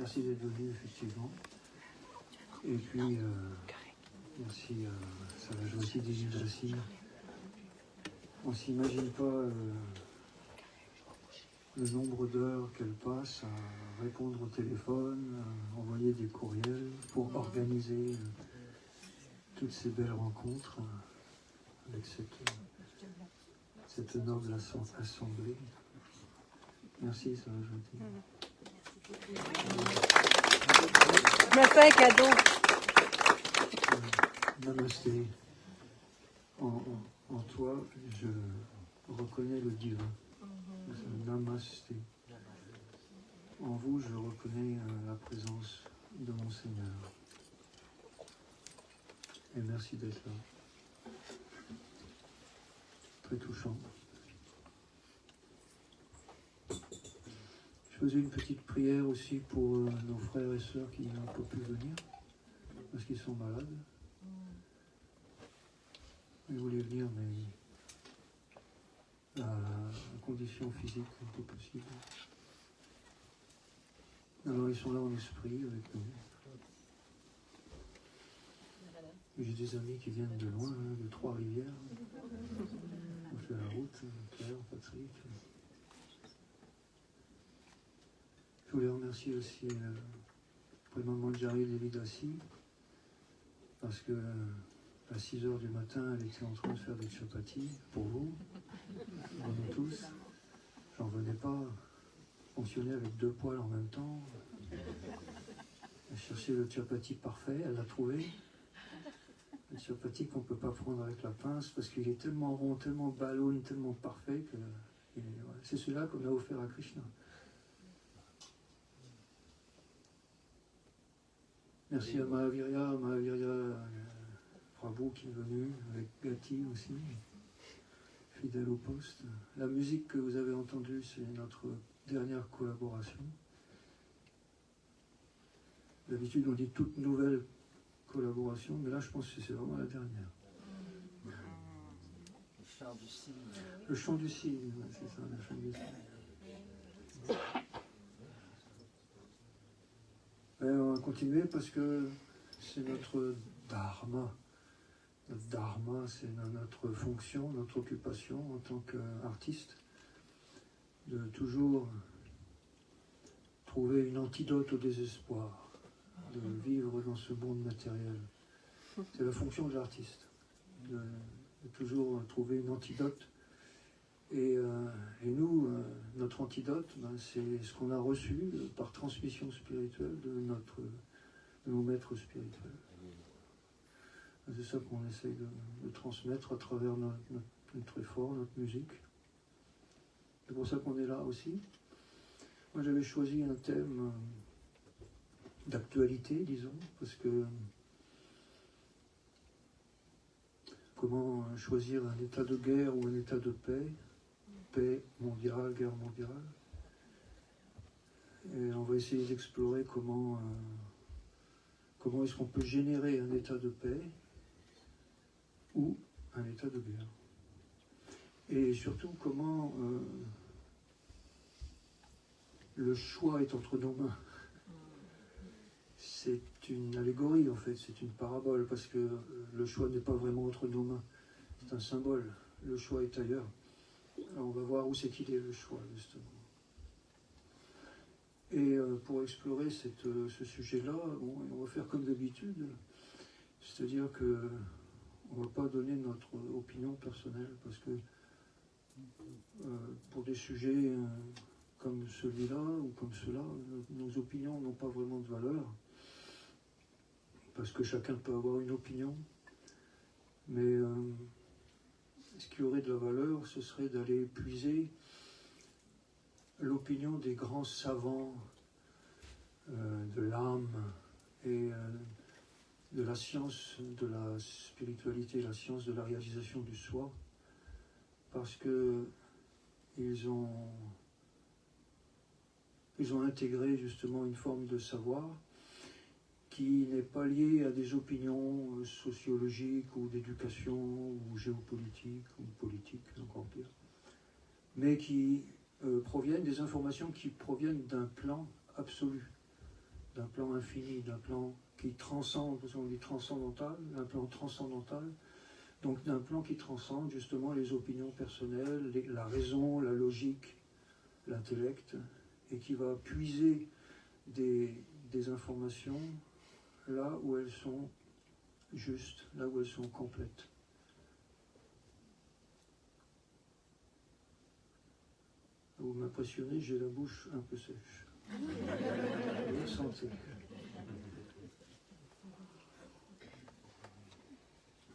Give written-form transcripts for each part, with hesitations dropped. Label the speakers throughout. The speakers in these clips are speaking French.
Speaker 1: Merci d'être venu, effectivement. Et puis, merci à Sarah Josie des Yggdrasil. On ne s'imagine pas le nombre d'heures qu'elle passe à répondre au téléphone, à envoyer des courriels pour organiser toutes ces belles rencontres avec cette noble assemblée. Merci, Sarah Josie.
Speaker 2: Je me fais un cadeau.
Speaker 1: Namasté. En toi, je reconnais le divin. Namasté. En vous, je reconnais la présence de mon Seigneur. Et merci d'être là. Très touchant. Je faisais une petite prière aussi pour nos frères et sœurs qui n'ont pas pu venir, parce qu'ils sont malades. Ils voulaient venir, mais la condition physique n'est pas possible. Alors ils sont là en esprit avec nous. J'ai des amis qui viennent de loin, de Trois-Rivières. On fait la route, Claire, Patrick. Je voulais remercier aussi pour le moment de Jarry Lévidassi, parce que à 6h du matin, elle était en train de faire des chapatis pour vous, pour nous tous. J'en venais pas. Fonctionner avec 2 poils en même temps. Elle cherchait le chapati parfait, elle l'a trouvé. Le chapati qu'on ne peut pas prendre avec la pince parce qu'il est tellement rond, tellement ballon, tellement parfait que c'est celui-là qu'on a offert à Krishna. Merci à Mahavirya Prabhu qui est venu, avec Gati aussi, fidèle au poste. La musique que vous avez entendue, c'est notre dernière collaboration. D'habitude, on dit toute nouvelle collaboration, mais là, je pense que c'est vraiment la dernière.
Speaker 3: Le chant du cygne.
Speaker 1: Le chant du cygne, c'est ça, le chant du cygne. Et on va continuer parce que c'est notre dharma. Notre dharma, c'est notre fonction, notre occupation en tant qu'artiste, de toujours trouver une antidote au désespoir, de vivre dans ce monde matériel. C'est la fonction de l'artiste, de toujours trouver une antidote. Et nous, notre antidote, c'est ce qu'on a reçu par transmission spirituelle de nos maîtres spirituels. C'est ça qu'on essaye de transmettre à travers notre effort, notre musique. C'est pour ça qu'on est là aussi. Moi, j'avais choisi un thème d'actualité, disons, parce que comment choisir un état de guerre ou un état de paix mondiale, guerre mondiale. Et on va essayer d'explorer comment est-ce qu'on peut générer un état de paix ou un état de guerre. Et surtout, comment le choix est entre nos mains. C'est une allégorie, en fait, c'est une parabole, parce que le choix n'est pas vraiment entre nos mains. C'est un symbole. Le choix est ailleurs. Alors on va voir où c'est qu'il est, le choix, justement. Et pour explorer ce sujet-là, on va faire comme d'habitude. C'est-à-dire que on ne va pas donner notre opinion personnelle, parce que pour des sujets comme celui-là ou comme cela, nos opinions n'ont pas vraiment de valeur, parce que chacun peut avoir une opinion, mais ce qui aurait de la valeur, ce serait d'aller puiser l'opinion des grands savants de l'âme et de la science de la spiritualité, la science de la réalisation du soi, parce que ils ont intégré justement une forme de savoir qui n'est pas liée à des opinions sociologiques ou d'éducation ou géopolitique ou politique, encore pire, mais qui proviennent des informations qui proviennent d'un plan absolu, d'un plan infini, d'un plan qui transcende, on dit transcendantal, d'un plan transcendantal, donc d'un plan qui transcende justement les opinions personnelles, la raison, la logique, l'intellect, et qui va puiser des informations là où elles sont justes, là où elles sont complètes. Vous m'impressionnez, j'ai la bouche un peu sèche. Bonne santé.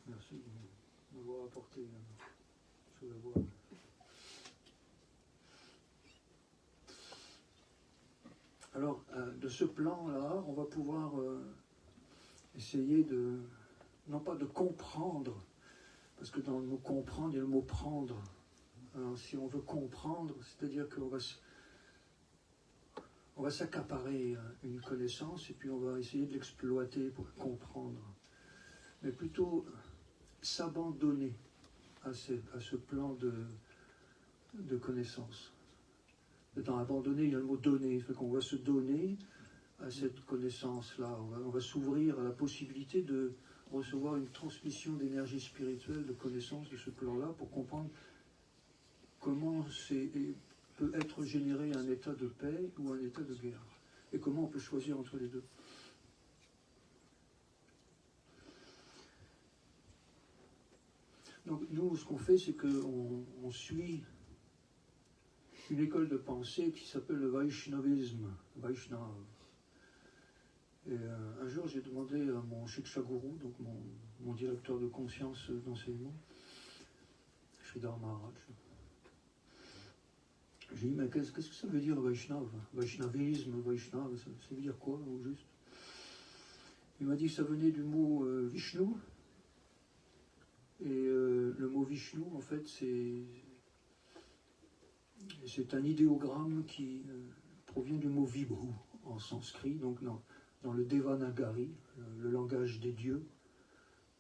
Speaker 1: Merci de m'avoir apporté sous la voix. Alors, de ce plan-là, on va pouvoir essayer de, non pas de comprendre, parce que dans le mot comprendre, il y a le mot prendre. Alors, si on veut comprendre, c'est-à-dire qu'on va s'accaparer une connaissance et puis on va essayer de l'exploiter pour comprendre. Mais plutôt s'abandonner à ce plan de connaissance. Dans abandonner, il y a le mot donner. Fait qu'on va se donner à cette connaissance-là. On va s'ouvrir à la possibilité de recevoir une transmission d'énergie spirituelle, de connaissance de ce plan-là pour comprendre comment peut être généré un état de paix ou un état de guerre. Et comment on peut choisir entre les deux. Donc nous, ce qu'on fait, c'est qu'on suit une école de pensée qui s'appelle le Vaishnavisme, Vaishnav. Et un jour, j'ai demandé à mon Shiksha Guru, donc mon directeur de conscience d'enseignement, Sridhar Maharaj, j'ai dit, mais qu'est-ce que ça veut dire Vaishnav? Vaishnavisme, Vaishnav, ça veut dire quoi au juste? Il m'a dit que ça venait du mot Vishnu. Et le mot Vishnu, en fait, c'est un idéogramme qui provient du mot Vibhu en sanskrit, donc dans le Devanagari, le langage des dieux,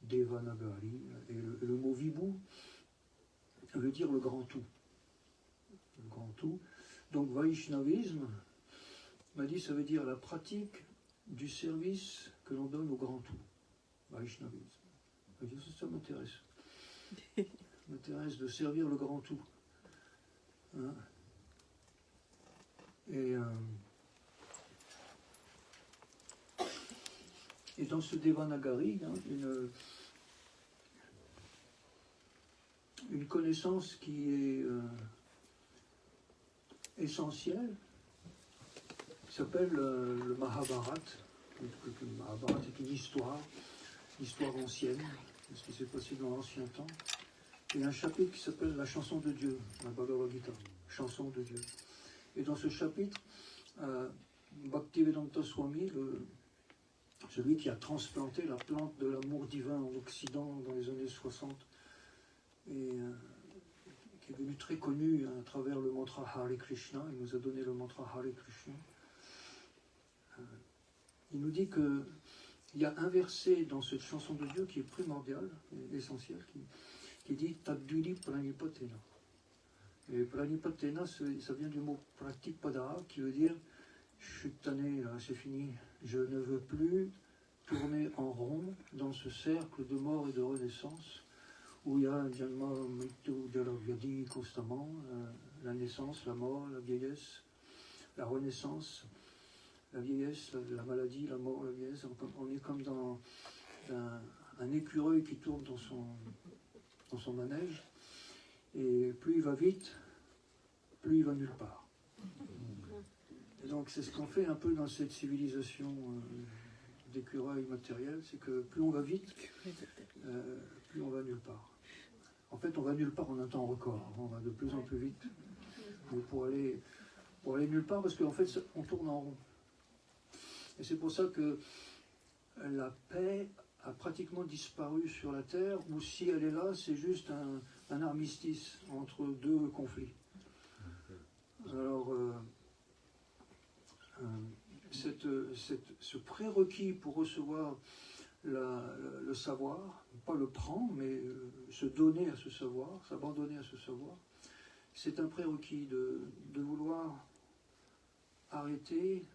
Speaker 1: Devanagari. Et le mot Vibhu veut dire le grand tout. Le grand tout. Donc Vaishnavisme, m'a dit, ça veut dire la pratique du service que l'on donne au grand tout. Vaishnavisme. Ça m'intéresse. Ça m'intéresse de servir le grand tout. Hein? Et dans ce Devanagari, hein, une connaissance qui est essentielle, qui s'appelle le Mahabharata. Le Mahabharata est une histoire ancienne, de ce qui s'est passé dans l'ancien temps. Il y a un chapitre qui s'appelle la chanson de Dieu, la Bhagavad Gita, chanson de Dieu. Et dans ce chapitre, Bhaktivedanta Swami, celui qui a transplanté la plante de l'amour divin en Occident dans les années 60, et qui est devenu très connu à travers le mantra Hare Krishna, il nous a donné le mantra Hare Krishna. Il nous dit qu'il y a un verset dans cette chanson de Dieu qui est primordial, essentiel, qui dit Tadviri Pranipatena. Et Pranipatena, ça vient du mot Pratipada, qui veut dire je suis tanné, là, c'est fini, je ne veux plus tourner en rond dans ce cercle de mort et de renaissance où il y a Janma, Mrityu, Jaravyadi constamment, la naissance, la mort, la vieillesse, la renaissance, la vieillesse, la maladie, la mort, la vieillesse. On est comme dans un écureuil qui tourne dans son manège, et plus il va vite, plus il va nulle part. Et donc c'est ce qu'on fait un peu dans cette civilisation d'écureuil matériel, c'est que plus on va vite, plus on va nulle part. En fait, on va nulle part en un temps record, on va de plus en plus vite, mais pour aller nulle part, parce qu'en fait, on tourne en rond. Et c'est pour ça que la paix a pratiquement disparu sur la Terre, ou si elle est là, c'est juste un armistice entre deux conflits. Alors, ce prérequis pour recevoir le savoir, pas le prendre, mais se donner à ce savoir, s'abandonner à ce savoir, c'est un prérequis de vouloir arrêter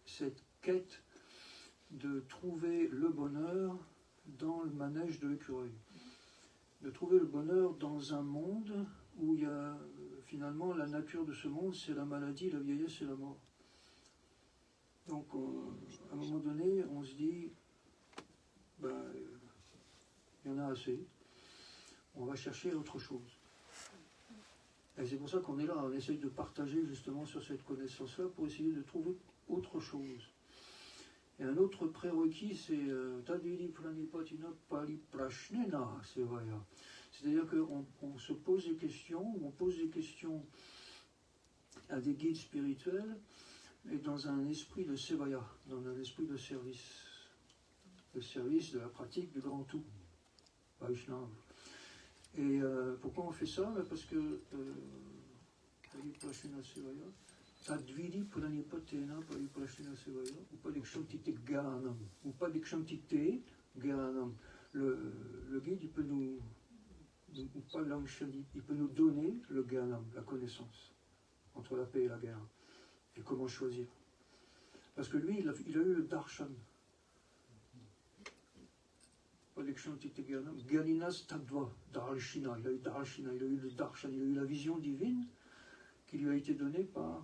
Speaker 1: cette quête de trouver le bonheur dans le manège de l'écureuil. De trouver le bonheur dans un monde où il y a finalement la nature de ce monde, c'est la maladie, la vieillesse et la mort. Donc à un moment donné, on se dit, ben, il y en a assez, on va chercher autre chose. Et c'est pour ça qu'on est là, on essaye de partager justement sur cette connaissance-là pour essayer de trouver autre chose. Et un autre prérequis, c'est Tadvidi Pranipatina Pali Prashnena Sevaya. C'est-à-dire qu'on se pose des questions, on pose des questions à des guides spirituels, et dans un esprit de Sevaya, dans un esprit de service. Le service de la pratique du grand tout, Vaishnava. Et pourquoi on fait ça? Parce que Pariprashena Sevaya, Tadvidi Pranipatena Pariprashena Sevaya, ou pas d'Ikshantite Gyanam, ou pas d'Ikshantite Gyanam. Le guide, il peut nous, ou pas l'Amshani, il peut nous donner le Gyanam, la connaissance, entre la paix et la guerre. Et comment choisir? Parce que lui, il a eu le darshan. Pas d'Ikshantite Gyanam, Gyaninas Tadva, Darshina, il a eu Darshina, il a eu le darshan, il a eu la vision divine qui lui a été donnée par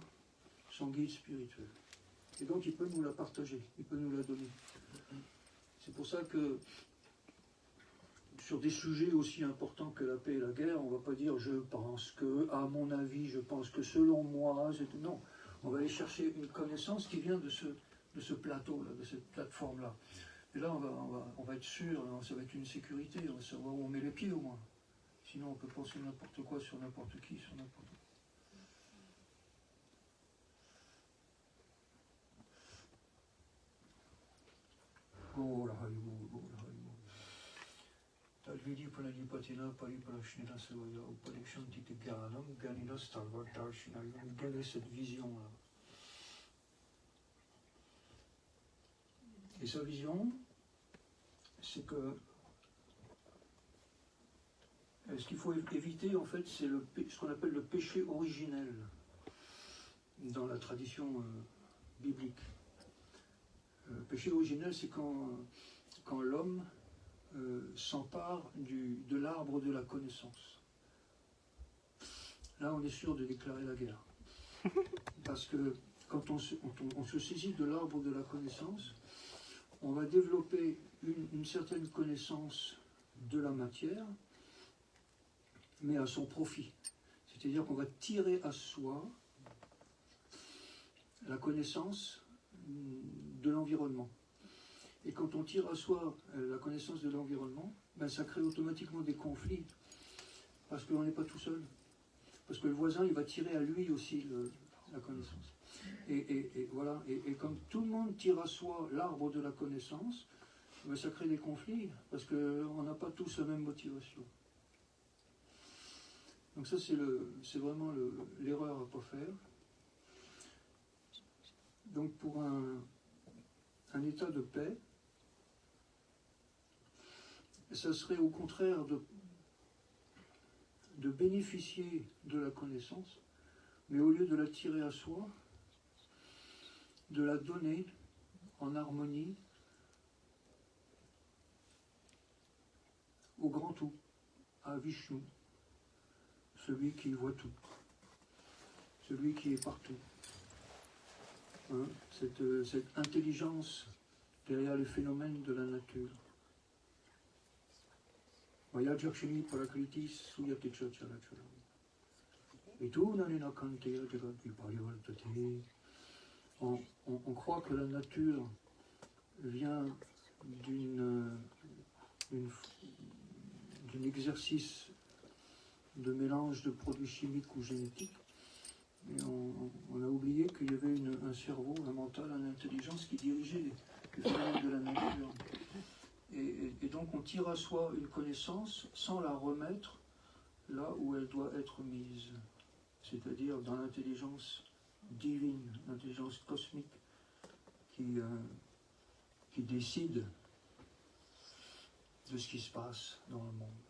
Speaker 1: son guide spirituel. Et donc il peut nous la partager, il peut nous la donner. C'est pour ça que sur des sujets aussi importants que la paix et la guerre, on ne va pas dire je pense que, à mon avis, je pense que selon moi, non. On va aller chercher une connaissance qui vient de ce plateau-là, de cette plateforme-là. Et là, on va être sûr, ça va être une sécurité, on va savoir où on met les pieds au moins. Sinon, on peut penser n'importe quoi sur n'importe qui, sur n'importe quoi. Tadvidi Prananipatina Pariprashnena Sevaya Upadikshantite Gyanam Gyaninas Tadva Darshina. Quelle est cette vision-là? Et sa vision, c'est que ce qu'il faut éviter, en fait, c'est ce qu'on appelle le péché originel dans la tradition biblique. Le péché originel, c'est quand l'homme s'empare de l'arbre de la connaissance. Là, on est sûr de déclarer la guerre. Parce que quand on se saisit de l'arbre de la connaissance, on va développer une certaine connaissance de la matière, mais à son profit. C'est-à-dire qu'on va tirer à soi la connaissance de l'environnement. Et quand on tire à soi la connaissance de l'environnement, ben ça crée automatiquement des conflits, parce qu'on n'est pas tout seul. Parce que le voisin, il va tirer à lui aussi la connaissance. Et voilà, et comme tout le monde tire à soi l'arbre de la connaissance, ben ça crée des conflits, parce qu'on n'a pas tous la même motivation. Donc ça, c'est vraiment l'erreur à ne pas faire. Donc pour un état de paix, ça serait au contraire de bénéficier de la connaissance, mais au lieu de la tirer à soi, de la donner en harmonie au grand tout, à Vishnu, celui qui voit tout, celui qui est partout. Hein, cette intelligence derrière les phénomènes de la nature. Vayajakshini Parakriti Suyati Chacharachara. Vitunanina Kanteya Jagati Parivartate. On croit que la nature vient d'un exercice de mélange de produits chimiques ou génétiques. Et on a oublié qu'il y avait un cerveau, un mental, une intelligence qui dirigeait les phénomènes de la nature. Et donc on tire à soi une connaissance sans la remettre là où elle doit être mise, c'est-à-dire dans l'intelligence divine, l'intelligence cosmique qui décide de ce qui se passe dans le monde.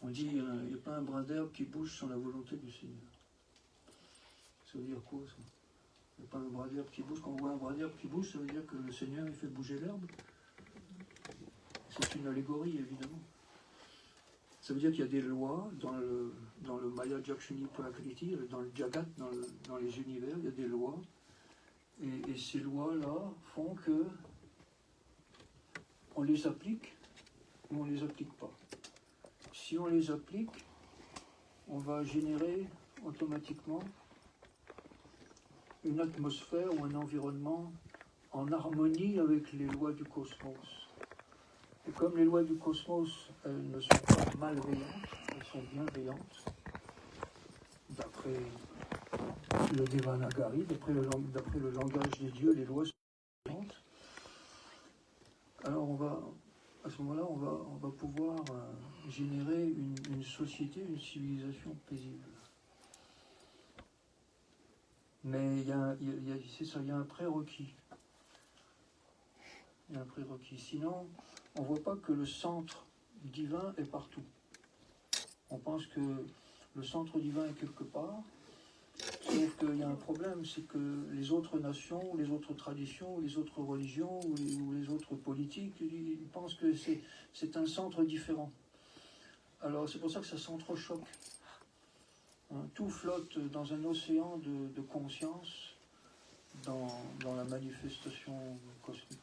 Speaker 1: On dit il n'y a pas un brin d'herbe qui bouge sans la volonté du Seigneur. Ça veut dire quoi ça? Il n'y a pas un bras d'herbe qui bouge. Quand on voit un bras d'herbe qui bouge, ça veut dire que le Seigneur il fait bouger l'herbe. C'est une allégorie, évidemment. Ça veut dire qu'il y a des lois dans le Maya Jakshini Prakriti, dans le Jagat, dans les univers, il y a des lois. Et ces lois-là font que on les applique ou on ne les applique pas. Si on les applique, on va générer automatiquement une atmosphère ou un environnement en harmonie avec les lois du cosmos. Et comme les lois du cosmos, elles ne sont pas malveillantes, elles sont bienveillantes, d'après le Devanagari, d'après le langage des dieux, les lois sont bienveillantes. Alors à ce moment-là, on va pouvoir générer une société, une civilisation paisible. Mais il y a un prérequis. Il y a un prérequis. Sinon, on ne voit pas que le centre divin est partout. On pense que le centre divin est quelque part, sauf qu'il y a un problème, c'est que les autres nations, les autres traditions, les autres religions ou les autres politiques, ils pensent que c'est un centre différent. Alors c'est pour ça que ça s'entrechoque. Tout flotte dans un océan de conscience dans la manifestation cosmique.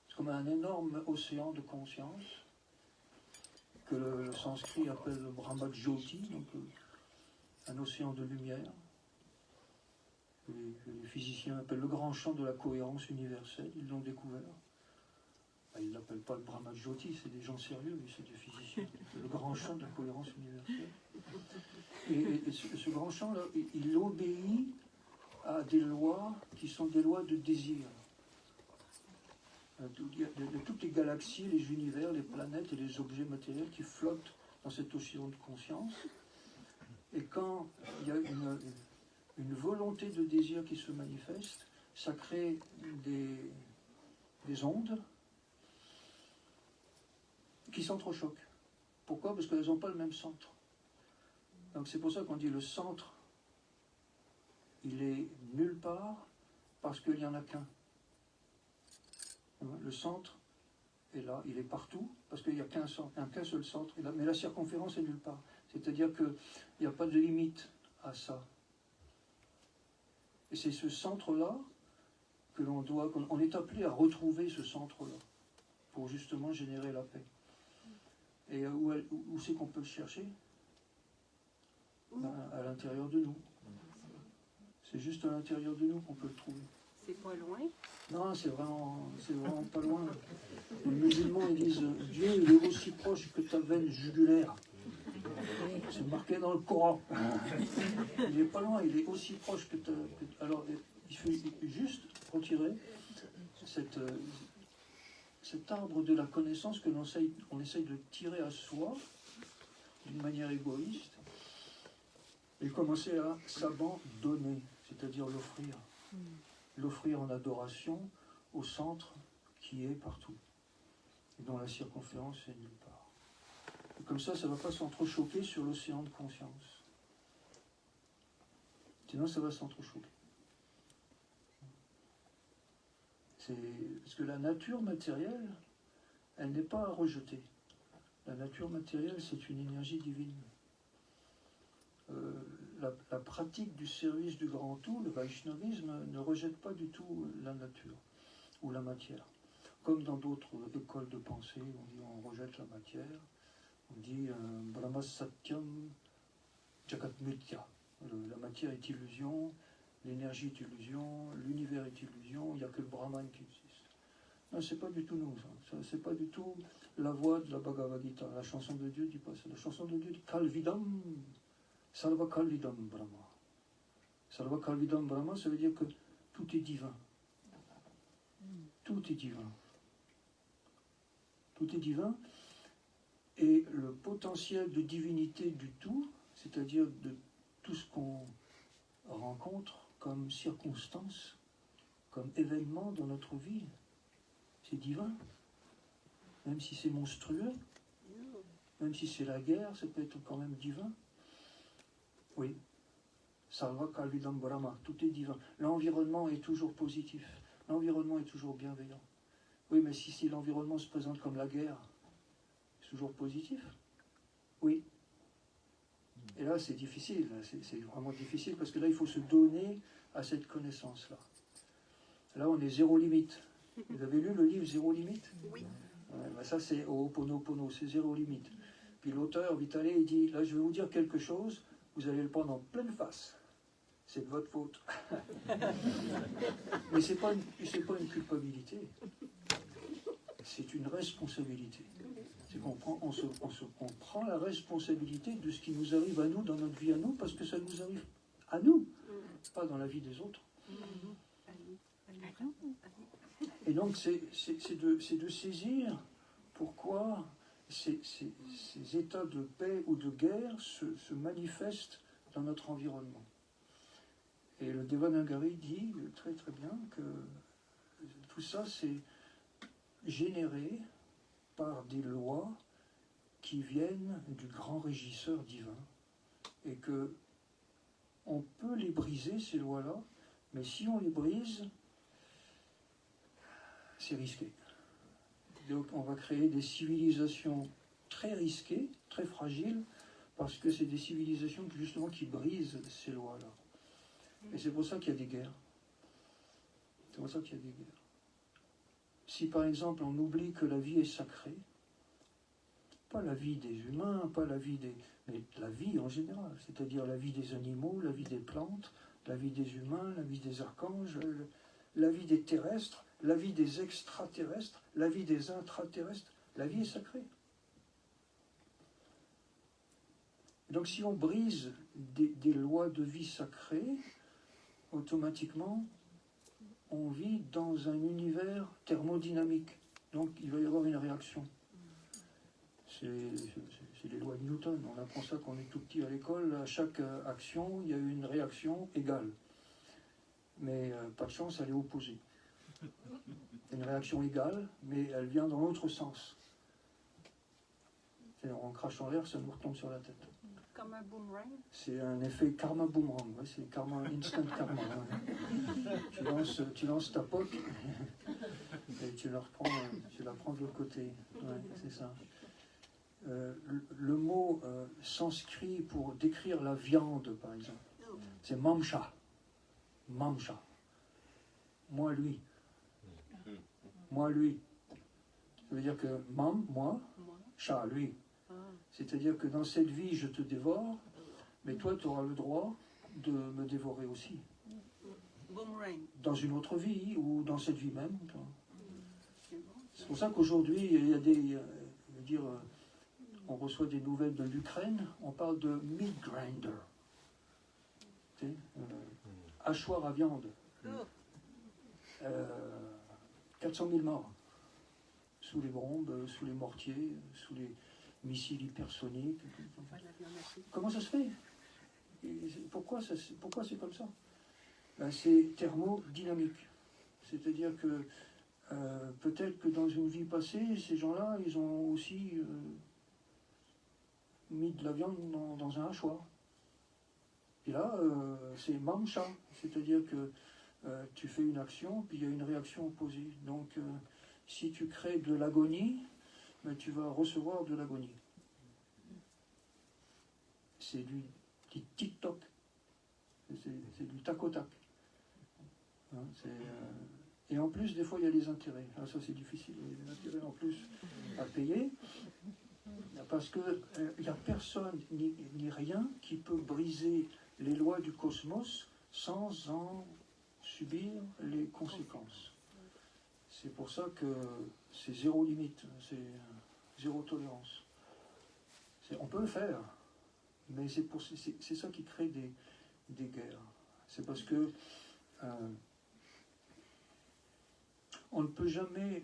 Speaker 1: C'est comme un énorme océan de conscience que le sanskrit appelle le Brahma-jyoti, donc un océan de lumière, que les physiciens appellent le grand champ de la cohérence universelle. Ils l'ont découvert. Ils ne l'appellent pas le Brahma-jyoti, c'est des gens sérieux, mais c'est des physiciens. Le grand champ de la cohérence universelle. Et ce grand champ-là, il obéit à des lois qui sont des lois de désir. De toutes les galaxies, les univers, les planètes et les objets matériels qui flottent dans cet océan de conscience. Et quand il y a une volonté de désir qui se manifeste, ça crée des ondes qui s'entrechoquent. Pourquoi? Parce qu'elles n'ont pas le même centre. Donc c'est pour ça qu'on dit le centre, il est nulle part parce qu'il n'y en a qu'un. Le centre est là, il est partout parce qu'il n'y a qu'un seul centre. Mais la circonférence est nulle part. C'est-à-dire qu'il n'y a pas de limite à ça. Et c'est ce centre-là que on est appelé à retrouver ce centre-là pour justement générer la paix. Et où c'est qu'on peut le chercher? À l'intérieur de nous. C'est juste à l'intérieur de nous qu'on peut le trouver.
Speaker 2: C'est pas loin?
Speaker 1: Non, c'est vraiment pas loin. Les musulmans, ils disent Dieu, il est aussi proche que ta veine jugulaire. C'est marqué dans le Coran. Il n'est pas loin, il est aussi proche que ta. Alors, il faut juste retirer cet arbre de la connaissance que on essaye de tirer à soi d'une manière égoïste et commencer à s'abandonner, c'est-à-dire l'offrir. L'offrir en adoration au centre qui est partout, et dont la circonférence est nulle part. Et comme ça ne va pas s'entrechoquer sur l'océan de conscience. Sinon, ça va s'entrechoquer. Parce que la nature matérielle, elle n'est pas à rejeter. La nature matérielle, c'est une énergie divine. La pratique du service du grand tout, le Vaishnavisme, ne rejette pas du tout la nature ou la matière. Comme dans d'autres écoles de pensée, on rejette la matière, on dit Brahma Satyam Jagat Mithya. La matière est illusion, l'énergie est illusion, l'univers est illusion, il n'y a que le Brahman qui existe. Non, c'est pas du tout nous, ça. C'est pas du tout la voix de la Bhagavad Gita. La chanson de Dieu dit pas ça. La chanson de Dieu dit Kalvidam. Sarva Kalvidam Brahma. Sarva Kalvidam Brahma, ça veut dire que tout est divin. Tout est divin. Tout est divin. Et le potentiel de divinité du tout, c'est-à-dire de tout ce qu'on rencontre comme circonstance, comme événement dans notre vie, c'est divin. Même si c'est monstrueux, même si c'est la guerre, ça peut être quand même divin. Oui, Sarva Kalvidam Brahma, tout est divin. L'environnement est toujours positif. L'environnement est toujours bienveillant. Oui, mais si l'environnement se présente comme la guerre, c'est toujours positif. Oui. Et là, c'est difficile. C'est vraiment difficile parce que là, il faut se donner à cette connaissance-là. Là, on est zéro limite. Vous avez lu le livre Zéro limite?
Speaker 2: Oui.
Speaker 1: Ben ça, c'est Ho'oponopono, c'est zéro limite. Puis l'auteur, Vitale, il dit, là, je vais vous dire quelque chose, vous allez le prendre en pleine face. C'est de votre faute. Mais ce n'est pas une culpabilité. C'est une responsabilité. C'est qu'on prend la responsabilité de ce qui nous arrive à nous, dans notre vie à nous, parce que ça nous arrive à nous, pas dans la vie des autres. Et donc, c'est de saisir pourquoi ces états de paix ou de guerre se manifestent dans notre environnement. Et le Devanagari dit très très bien que tout ça, c'est généré par des lois qui viennent du grand régisseur divin. Et que on peut les briser, ces lois-là, mais si on les brise, c'est risqué. Donc on va créer des civilisations très risquées, très fragiles, parce que c'est des civilisations justement qui brisent ces lois-là. Et c'est pour ça qu'il y a des guerres. C'est pour ça qu'il y a des guerres. Si par exemple on oublie que la vie est sacrée, pas la vie des humains, pas la vie des... mais la vie en général, c'est-à-dire la vie des animaux, la vie des plantes, la vie des humains, la vie des archanges, la vie des terrestres, la vie des extraterrestres, la vie des intraterrestres, la vie est sacrée. Donc si on brise des lois de vie sacrées, automatiquement, on vit dans un univers thermodynamique. Donc il va y avoir une réaction. C'est les lois de Newton. On apprend ça quand on est tout petit à l'école. À chaque action, il y a une réaction égale. Mais pas de chance, elle est opposée. C'est une réaction égale, mais elle vient dans l'autre sens. C'est-à-dire, on crache en l'air, ça nous retombe sur la tête.
Speaker 2: Comme un boomerang.
Speaker 1: C'est un effet karma boomerang, ouais, c'est karma, instant karma. Ouais. Tu lances ta poque et tu la prends de l'autre côté. Ouais, c'est ça. Le mot sanskrit pour décrire la viande, par exemple, c'est mamsha. Mamsha. Moi, lui. Moi, lui. Ça veut dire que mam, moi, sha, lui. C'est-à-dire que dans cette vie, je te dévore, mais toi, tu auras le droit de me dévorer aussi. Dans une autre vie ou dans cette vie même. C'est pour ça qu'aujourd'hui, il y a des... je veux dire, on reçoit des nouvelles de l'Ukraine, on parle de meat grinder. Hachoir à viande. 400 000 morts. Sous les bombes, sous les mortiers, sous les missiles hypersoniques. Comment ça se fait? Pourquoi c'est comme ça? Ben, c'est thermodynamique. C'est-à-dire que peut-être que dans une vie passée, ces gens-là, ils ont aussi mis de la viande dans un hachoir. Et là, c'est mamsha, c'est-à-dire que tu fais une action, puis il y a une réaction opposée. Donc, si tu crées de l'agonie, ben, tu vas recevoir de l'agonie. C'est du tic-toc, c'est du tac-au-tac. Hein, et en plus, des fois, il y a des intérêts. Ah, ça, c'est difficile, il y a des intérêts en plus à payer. Parce qu'il n'y a personne ni rien qui peut briser les lois du cosmos sans en subir les conséquences. C'est pour ça que c'est zéro limite, c'est zéro tolérance. On peut le faire, mais c'est ça qui crée des guerres. C'est parce que on ne peut jamais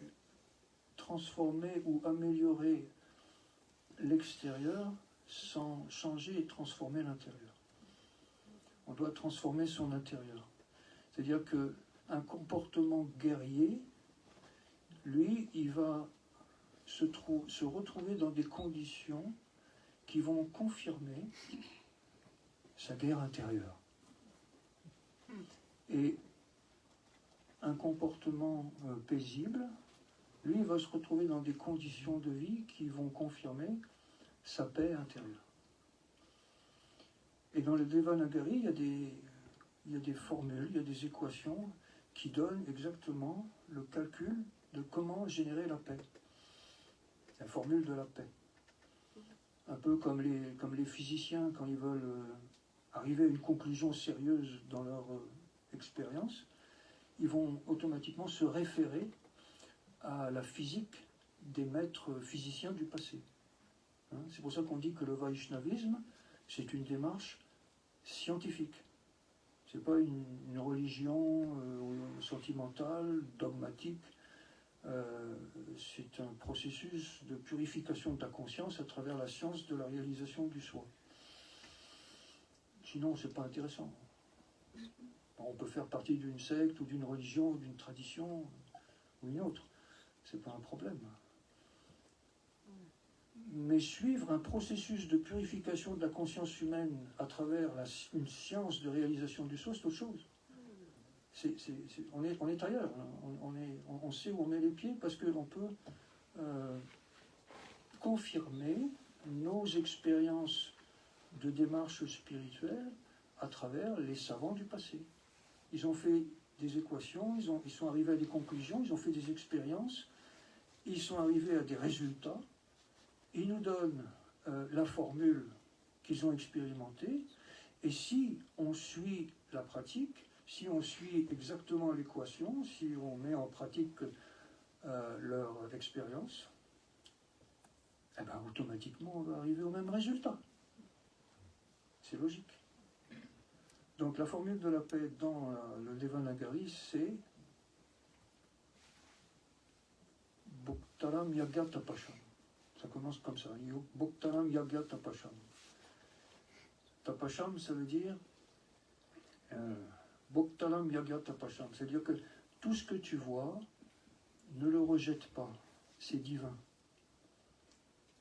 Speaker 1: transformer ou améliorer l'extérieur sans changer et transformer l'intérieur. On doit transformer son intérieur. C'est-à-dire qu'un comportement guerrier, lui, il va se retrouver dans des conditions qui vont confirmer sa guerre intérieure. Et un comportement paisible, lui, va se retrouver dans des conditions de vie qui vont confirmer sa paix intérieure. Et dans le Devanagari, il y a des formules, il y a des équations qui donnent exactement le calcul de comment générer la paix. La formule de la paix. Un peu comme les physiciens, quand ils veulent arriver à une conclusion sérieuse dans leur expérience, ils vont automatiquement se référer à la physique des maîtres physiciens du passé. Hein, c'est pour ça qu'on dit que le Vaishnavisme, c'est une démarche scientifique. Ce n'est pas une religion sentimentale, dogmatique. C'est un processus de purification de la conscience à travers la science de la réalisation du soi. Sinon, ce n'est pas intéressant. On peut faire partie d'une secte ou d'une religion ou d'une tradition ou une autre. Ce n'est pas un problème. Mais suivre un processus de purification de la conscience humaine à travers une science de réalisation du soi, c'est autre chose. On est ailleurs. On sait où on met les pieds parce qu'on peut confirmer nos expériences de démarche spirituelle à travers les savants du passé. Ils ont fait des équations, ils sont arrivés à des conclusions, ils ont fait des expériences, ils sont arrivés à des résultats, ils nous donnent la formule qu'ils ont expérimentée, et si on suit la pratique, si on suit exactement l'équation, si on met en pratique leur expérience, eh ben, automatiquement on va arriver au même résultat. C'est logique. Donc la formule de la paix dans le Devanagari, c'est Bhoktaram Yagya Tapasham. Ça commence comme ça. Bhoktaram Yagya Tapasham. Tapasham, ça veut dire Bhoktaram Yagya Tapasham. C'est-à-dire que tout ce que tu vois, ne le rejette pas. C'est divin.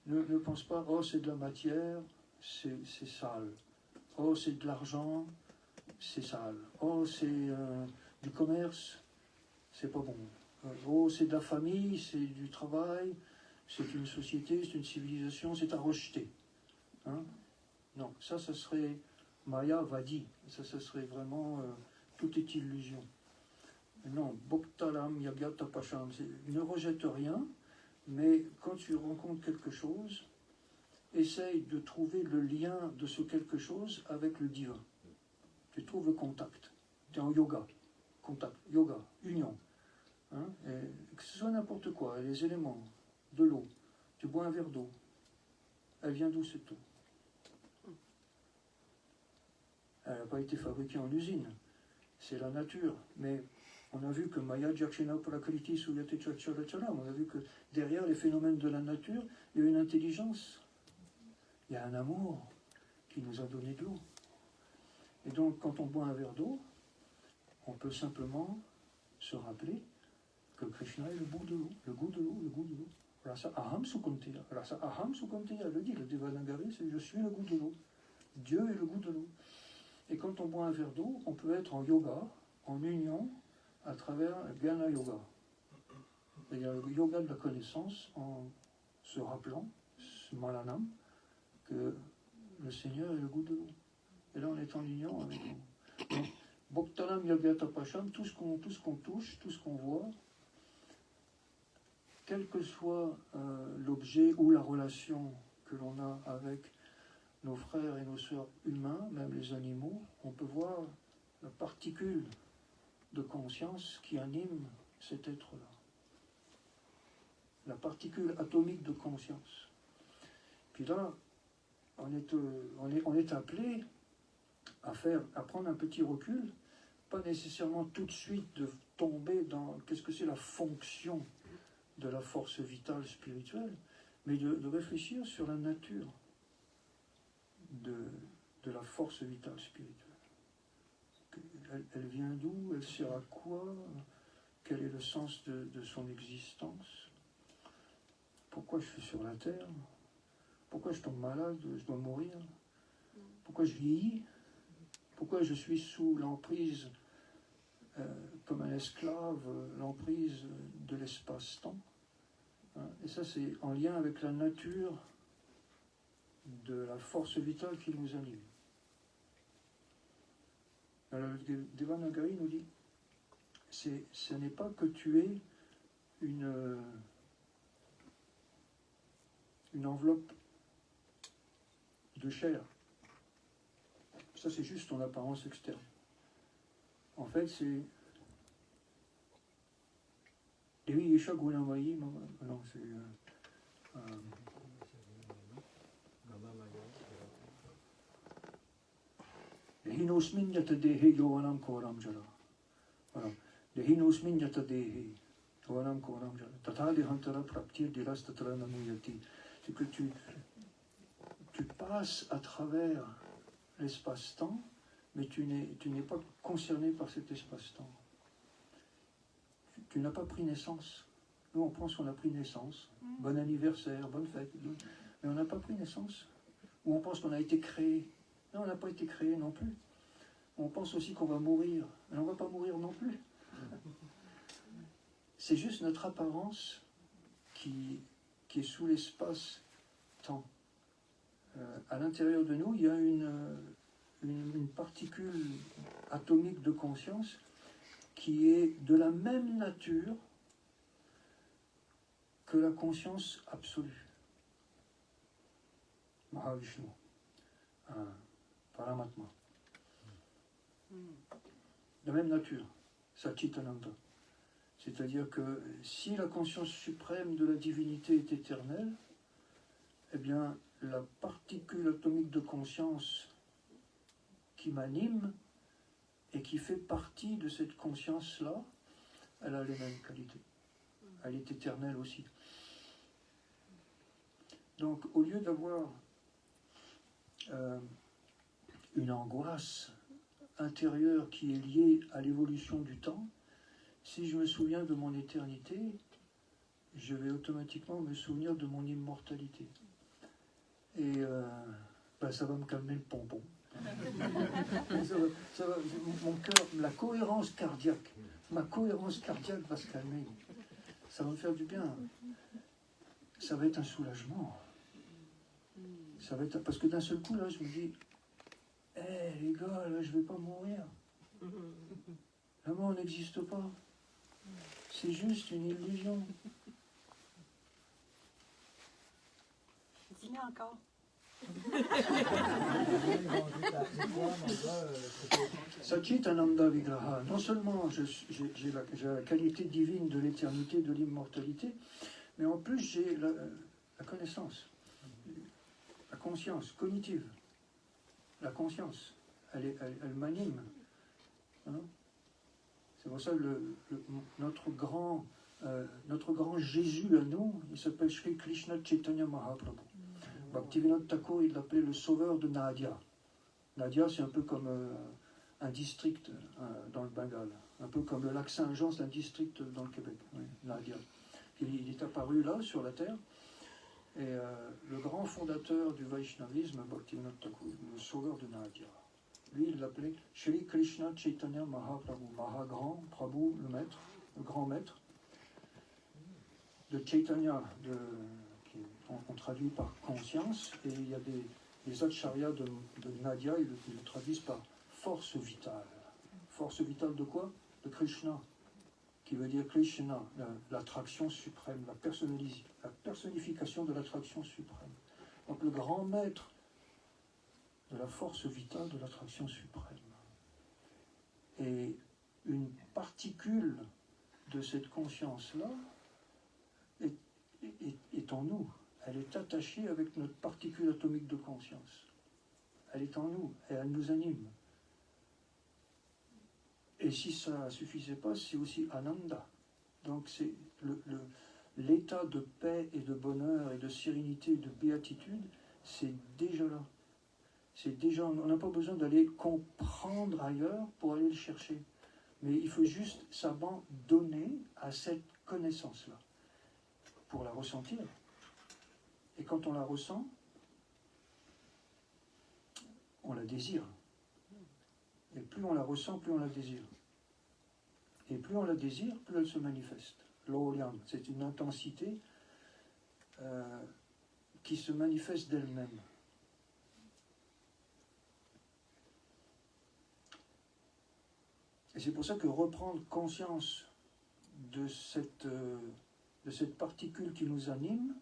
Speaker 1: Ne pense pas, oh c'est de la matière, c'est sale. Oh c'est de l'argent, c'est sale. Oh c'est du commerce, c'est pas bon. Oh c'est de la famille, c'est du travail, c'est une société, c'est une civilisation, c'est à rejeter. Hein? Non, ça serait Maya Vadi. Ça serait vraiment tout est illusion. Non, Bhoktalam Yagya Tapasham, ne rejette rien, mais quand tu rencontres quelque chose, essaye de trouver le lien de ce quelque chose avec le divin. Tu trouves le contact. Tu es en yoga. Contact, yoga, union. Hein? Et que ce soit n'importe quoi, les éléments, de l'eau. Tu bois un verre d'eau. Elle vient d'où cette eau? Elle n'a pas été fabriquée en usine. C'est la nature. Mais on a vu que Maya Jakshena Prakriti Suyate Chacharachala, on a vu que derrière les phénomènes de la nature, il y a une intelligence. Il y a un amour qui nous a donné de l'eau. Et donc, quand on boit un verre d'eau, on peut simplement se rappeler que Krishna est le goût de l'eau, le goût de l'eau, le goût de l'eau. Rasa Aham Sukanteya. Rasa Aham Sukanteya le dit, le Devanagari, c'est je suis le goût de l'eau. Dieu est le goût de l'eau. Et quand on boit un verre d'eau, on peut être en yoga, en union, à travers le Jnana Yoga. C'est-à-dire le yoga de la connaissance, en se rappelant, ce malanam, que le Seigneur est le goût de l'eau. Et là, on est en union avec nous. Donc, Bhoktaram Yagya Tapasham, tout ce qu'on touche, tout ce qu'on voit, quel que soit l'objet ou la relation que l'on a avec nos frères et nos sœurs humains, même les animaux, on peut voir la particule de conscience qui anime cet être-là. La particule atomique de conscience. Puis là, on est appelé à prendre un petit recul, pas nécessairement tout de suite de tomber dans qu'est-ce que c'est la fonction de la force vitale spirituelle, mais de réfléchir sur la nature de la force vitale spirituelle. Elle vient d'où? Elle sert à quoi? Quel est le sens de son existence? Pourquoi je suis sur la terre? Pourquoi je tombe malade? Je dois mourir? Pourquoi je vieillis? Pourquoi je suis sous l'emprise comme un esclave l'emprise de l'espace-temps. Hein, et ça, c'est en lien avec la nature de la force vitale qui nous anime. Alors, le Devanagari nous dit, ce n'est pas que tu es une enveloppe de chair. Ça, c'est juste ton apparence externe. En fait, c'est... Devi Yesha Gunamayi, non, c'est... Hinosmin yatadehe yovanam koram jala. Voilà. Hinosmin yatadehe yovanam koram jala. Tata dehantara praptir diras tatara namuyati. C'est que tu passes à travers l'espace-temps, mais tu n'es pas concerné par cet espace-temps. Tu n'as pas pris naissance. Nous, on pense qu'on a pris naissance. Bon anniversaire, bonne fête. Mais on n'a pas pris naissance. Ou on pense qu'on a été créé. Non, on n'a pas été créé non plus. On pense aussi qu'on va mourir. Mais on ne va pas mourir non plus. C'est juste notre apparence qui est sous l'espace-temps. À l'intérieur de nous, il y a une particule atomique de conscience qui est de la même nature que la conscience absolue. Mahavishnu, Paramatma. De même nature, Satchitananda. C'est-à-dire que si la conscience suprême de la divinité est éternelle, eh bien, la particule atomique de conscience qui m'anime et qui fait partie de cette conscience-là, elle a les mêmes qualités. Elle est éternelle aussi. Donc, au lieu d'avoir une angoisse intérieure qui est liée à l'évolution du temps, si je me souviens de mon éternité, je vais automatiquement me souvenir de mon immortalité. Et ça va me calmer le pompon. Mon cœur, ma cohérence cardiaque va se calmer. Ça va me faire du bien. Ça va être un soulagement. Parce que d'un seul coup, là, je me dis, les gars, là, je ne vais pas mourir. La mort n'existe pas. C'est juste une illusion.
Speaker 2: Dis-le encore.
Speaker 1: Satchitananda Vigraha. Non seulement j'ai la qualité divine de l'éternité, de l'immortalité, mais en plus j'ai la connaissance, la conscience cognitive. La conscience, elle m'anime. Hein? C'est pour ça que notre grand Jésus à nous, il s'appelle Sri Krishna Chaitanya Mahaprabhu. Bhaktivinoda Thakur, il l'appelait le sauveur de Nadia. Nadia, c'est un peu comme un district dans le Bengale, un peu comme le lac Saint-Jean, c'est un district dans le Québec. Oui, Nadia. Il est apparu là, sur la terre, et le grand fondateur du Vaishnavisme, Bhaktivinoda Thakur, le sauveur de Nadia. Lui, il l'appelait Shri Krishna Chaitanya Mahaprabhu. Mahagrand, Prabhu, le maître, le grand maître. De Chaitanya, on traduit par conscience, et il y a des acharyas de Nadia, ils le traduisent par force vitale. Force vitale de quoi? De Krishna, qui veut dire Krishna, l'attraction suprême, la personnification de l'attraction suprême. Donc le grand maître de la force vitale de l'attraction suprême. Et une particule de cette conscience-là est en nous. Elle est attachée avec notre particule atomique de conscience. Elle est en nous et elle nous anime. Et si ça ne suffisait pas, c'est aussi Ananda. Donc c'est l'état de paix et de bonheur et de sérénité et de béatitude, c'est déjà là. On n'a pas besoin d'aller comprendre ailleurs pour aller le chercher. Mais il faut juste s'abandonner à cette connaissance-là pour la ressentir. Et quand on la ressent, on la désire. Et plus on la ressent, plus on la désire. Et plus on la désire, plus elle se manifeste. L'Ooliang, c'est une intensité qui se manifeste d'elle-même. Et c'est pour ça que reprendre conscience de cette particule qui nous anime,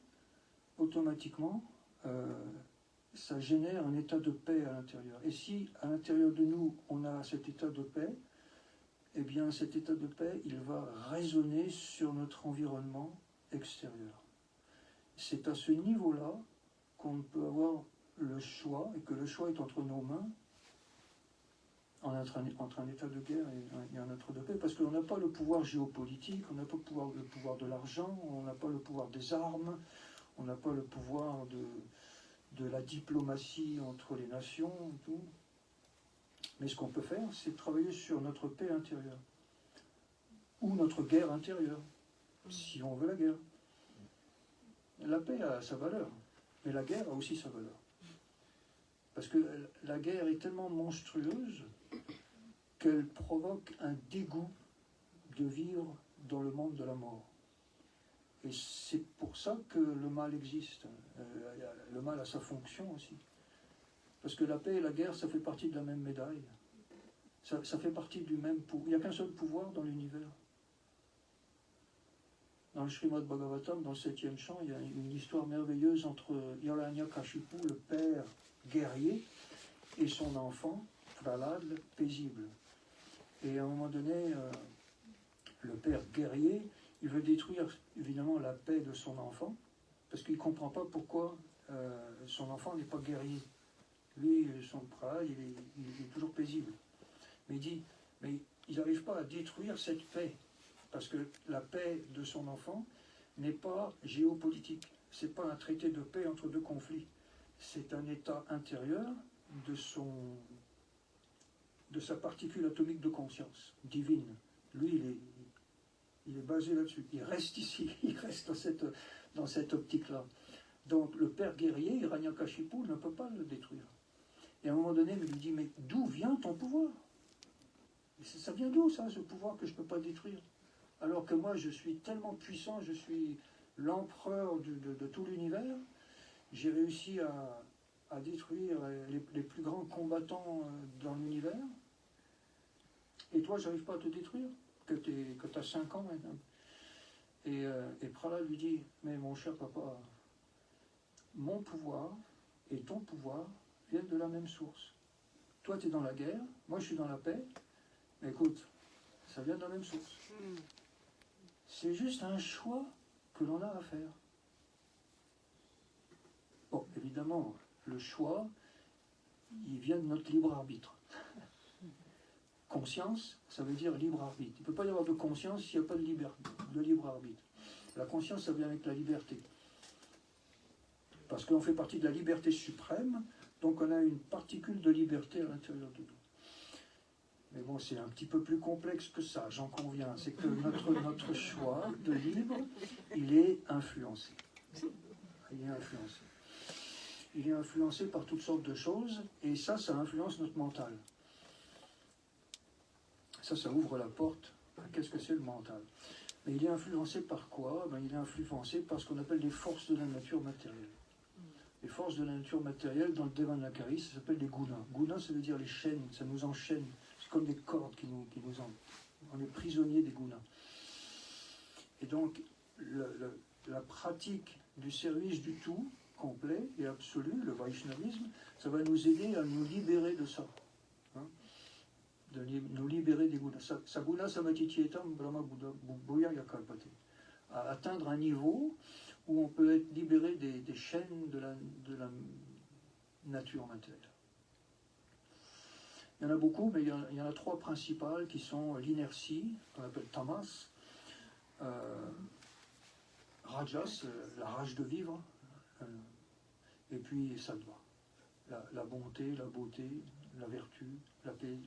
Speaker 1: automatiquement, ça génère un état de paix à l'intérieur. Et si à l'intérieur de nous, on a cet état de paix, eh bien cet état de paix, il va résonner sur notre environnement extérieur. C'est à ce niveau-là qu'on peut avoir le choix, et que le choix est entre nos mains, entre un état de guerre et un état de paix, parce qu'on n'a pas le pouvoir géopolitique, on n'a pas le pouvoir de l'argent, on n'a pas le pouvoir des armes, on n'a pas le pouvoir de la diplomatie entre les nations et tout. Mais ce qu'on peut faire, c'est travailler sur notre paix intérieure, ou notre guerre intérieure, si on veut la guerre. La paix a sa valeur, mais la guerre a aussi sa valeur. Parce que la guerre est tellement monstrueuse qu'elle provoque un dégoût de vivre dans le monde de la mort. Et c'est pour ça que le mal existe. Le mal a sa fonction aussi. Parce que la paix et la guerre, ça fait partie de la même médaille. Ça fait partie du même pouvoir. Il n'y a qu'un seul pouvoir dans l'univers. Dans le Srimad Bhagavatam, dans le 7e chant, il y a une histoire merveilleuse entre Hiranyakashipu, le père guerrier, et son enfant, Prahlad, paisible. Et à un moment donné, le père guerrier, il veut détruire évidemment la paix de son enfant, parce qu'il ne comprend pas pourquoi son enfant n'est pas guerrier. Lui, son Prahlad, il est toujours paisible. Mais il dit, mais il n'arrive pas à détruire cette paix, parce que la paix de son enfant n'est pas géopolitique. Ce n'est pas un traité de paix entre deux conflits. C'est un état intérieur de sa particule atomique de conscience divine. Lui, il est basé là-dessus. Il reste ici, il reste dans cette optique-là. Donc le père guerrier, Hiranyakashipu, ne peut pas le détruire. Et à un moment donné, il lui dit, mais d'où vient ton pouvoir? Ça vient d'où ça, ce pouvoir que je ne peux pas détruire? Alors que moi, je suis tellement puissant, je suis l'empereur de tout l'univers, j'ai réussi à détruire les plus grands combattants dans l'univers, et toi, j'arrive pas à te détruire, que tu as 5 ans maintenant. Et Prahlad lui dit, mais mon cher papa, mon pouvoir et ton pouvoir viennent de la même source. Toi, tu es dans la guerre, moi, je suis dans la paix, mais écoute, ça vient de la même source. C'est juste un choix que l'on a à faire. Bon, évidemment, le choix, il vient de notre libre arbitre. Conscience, ça veut dire libre arbitre. Il ne peut pas y avoir de conscience s'il n'y a pas de libre arbitre. La conscience, ça vient avec la liberté. Parce qu'on fait partie de la liberté suprême, donc on a une particule de liberté à l'intérieur de nous. Mais bon, c'est un petit peu plus complexe que ça, j'en conviens. C'est que notre choix de libre, il est influencé. Il est influencé. Il est influencé par toutes sortes de choses, et ça influence notre mental. Ça ouvre la porte à qu'est-ce que c'est le mental. Mais il est influencé par quoi? Il est influencé par ce qu'on appelle les forces de la nature matérielle. Les forces de la nature matérielle, dans le Devanakari, ça s'appelle les gunas. Gunas, ça veut dire les chaînes, ça nous enchaîne. C'est comme des cordes qui nous on est prisonnier des gunas. Et donc, la pratique du service du tout, complet et absolu, le Vaishnavisme, ça va nous aider à nous libérer de ça. De nous libérer des gunas. Saguna samatityetam brahma bhuya yakalpate. À atteindre un niveau où on peut être libéré des chaînes de la nature matérielle. Il y en a beaucoup, mais il y en a 3 principales qui sont l'inertie, qu'on appelle tamas, rajas, la rage de vivre, et puis sattva, la bonté, la beauté, la vertu, la paix.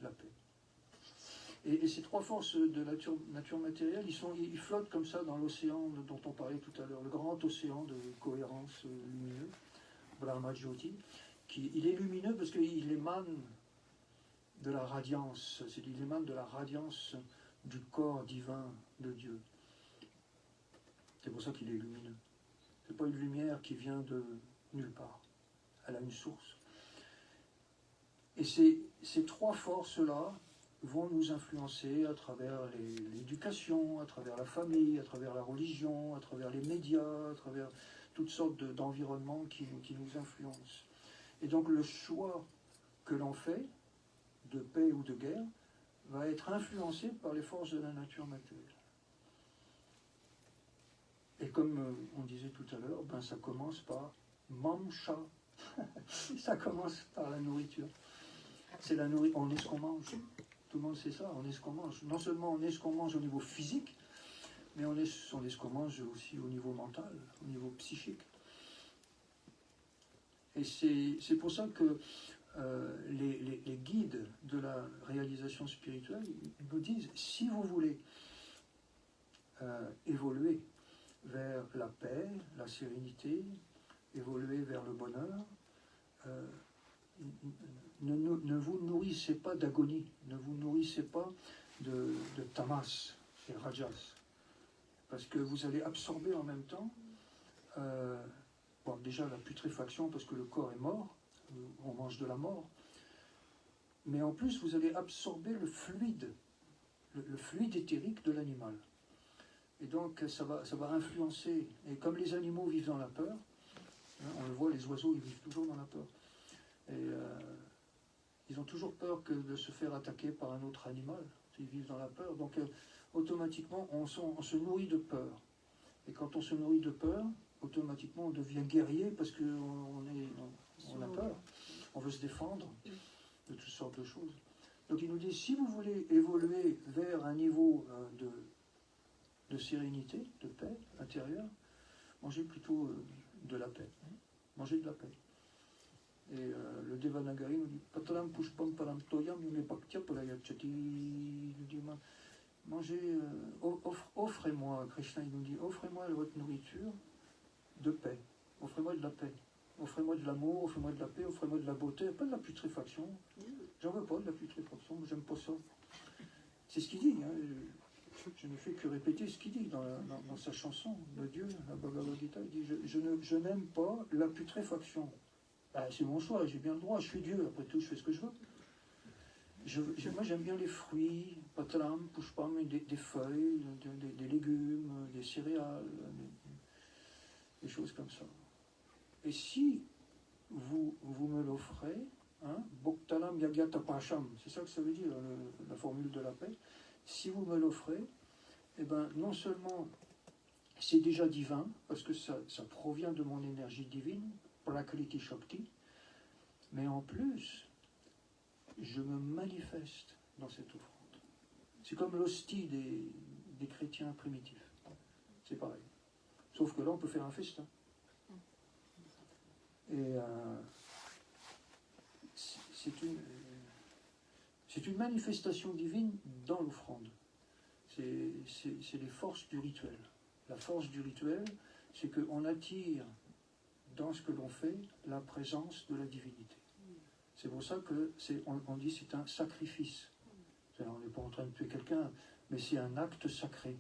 Speaker 1: Et ces 3 forces de nature matérielle, ils flottent comme ça dans l'océan dont on parlait tout à l'heure, le grand océan de cohérence lumineuse, Brahma Jyoti, il est lumineux parce qu'il émane de la radiance, il émane de la radiance du corps divin de Dieu. C'est pour ça qu'il est lumineux. Ce n'est pas une lumière qui vient de nulle part. Elle a une source. Et ces trois forces-là vont nous influencer à travers l'éducation, à travers la famille, à travers la religion, à travers les médias, à travers toutes sortes d'environnements qui nous influencent. Et donc le choix que l'on fait, de paix ou de guerre, va être influencé par les forces de la nature matérielle. Et comme on disait tout à l'heure, ben ça commence par mamcha. Ça commence par la nourriture. C'est la nourriture. On est ce qu'on mange. Tout le monde sait ça, on est ce qu'on mange. Non seulement on est ce qu'on mange au niveau physique, mais on est ce qu'on mange aussi au niveau mental, au niveau psychique. Et c'est pour ça que les guides de la réalisation spirituelle nous disent, si vous voulez évoluer vers la paix, la sérénité, évoluer vers le bonheur, ne vous nourrissez pas d'agonie, ne vous nourrissez pas de tamas et rajas, parce que vous allez absorber en même temps déjà la putréfaction, parce que le corps est mort, on mange de la mort, mais en plus vous allez absorber le fluide éthérique de l'animal. Et donc ça va influencer, et comme les animaux vivent dans la peur, on le voit, les oiseaux ils vivent toujours dans la peur, et ils ont toujours peur de se faire attaquer par un autre animal, ils vivent dans la peur, donc automatiquement on se nourrit de peur, et quand on se nourrit de peur, automatiquement on devient guerrier parce qu'on a peur, on veut se défendre de toutes sortes de choses. Donc il nous dit, si vous voulez évoluer vers un niveau de sérénité, de paix intérieure, mangez plutôt de la paix. Mangez de la paix. Et le Devanagari nous dit, Patalam pushpam param toyam yumepaktia palayachati. Il nous dit, mangez, offrez-moi, Krishna il nous dit, offrez-moi votre nourriture de paix. Offrez-moi de la paix. Offrez-moi de l'amour, offrez-moi de la paix, offrez-moi de la beauté, pas de la putréfaction. J'en veux pas de la putréfaction, j'aime pas ça. C'est ce qu'il dit. Hein. Je ne fais que répéter ce qu'il dit dans sa chanson de Dieu, la Bhagavad Gita. Il dit, je n'aime pas la putréfaction. C'est mon choix, j'ai bien le droit, je suis Dieu, après tout, je fais ce que je veux. Moi, j'aime bien les fruits, patalam, pushpam, des feuilles, des légumes, des céréales, des choses comme ça. Et si vous me l'offrez, Bhoktalam Yagyata Pasham, c'est ça que ça veut dire, la formule de la paix. Si vous me l'offrez, eh ben, non seulement c'est déjà divin, parce que ça provient de mon énergie divine, Prakriti Shakti, mais en plus, je me manifeste dans cette offrande. C'est comme l'hostie des chrétiens primitifs. C'est pareil. Sauf que là, on peut faire un festin. Et c'est une manifestation divine dans l'offrande. C'est les forces du rituel. La force du rituel, c'est qu'on attire dans ce que l'on fait la présence de la divinité. C'est pour ça qu'on dit c'est un sacrifice. On n'est pas en train de tuer quelqu'un, mais c'est un acte sacré.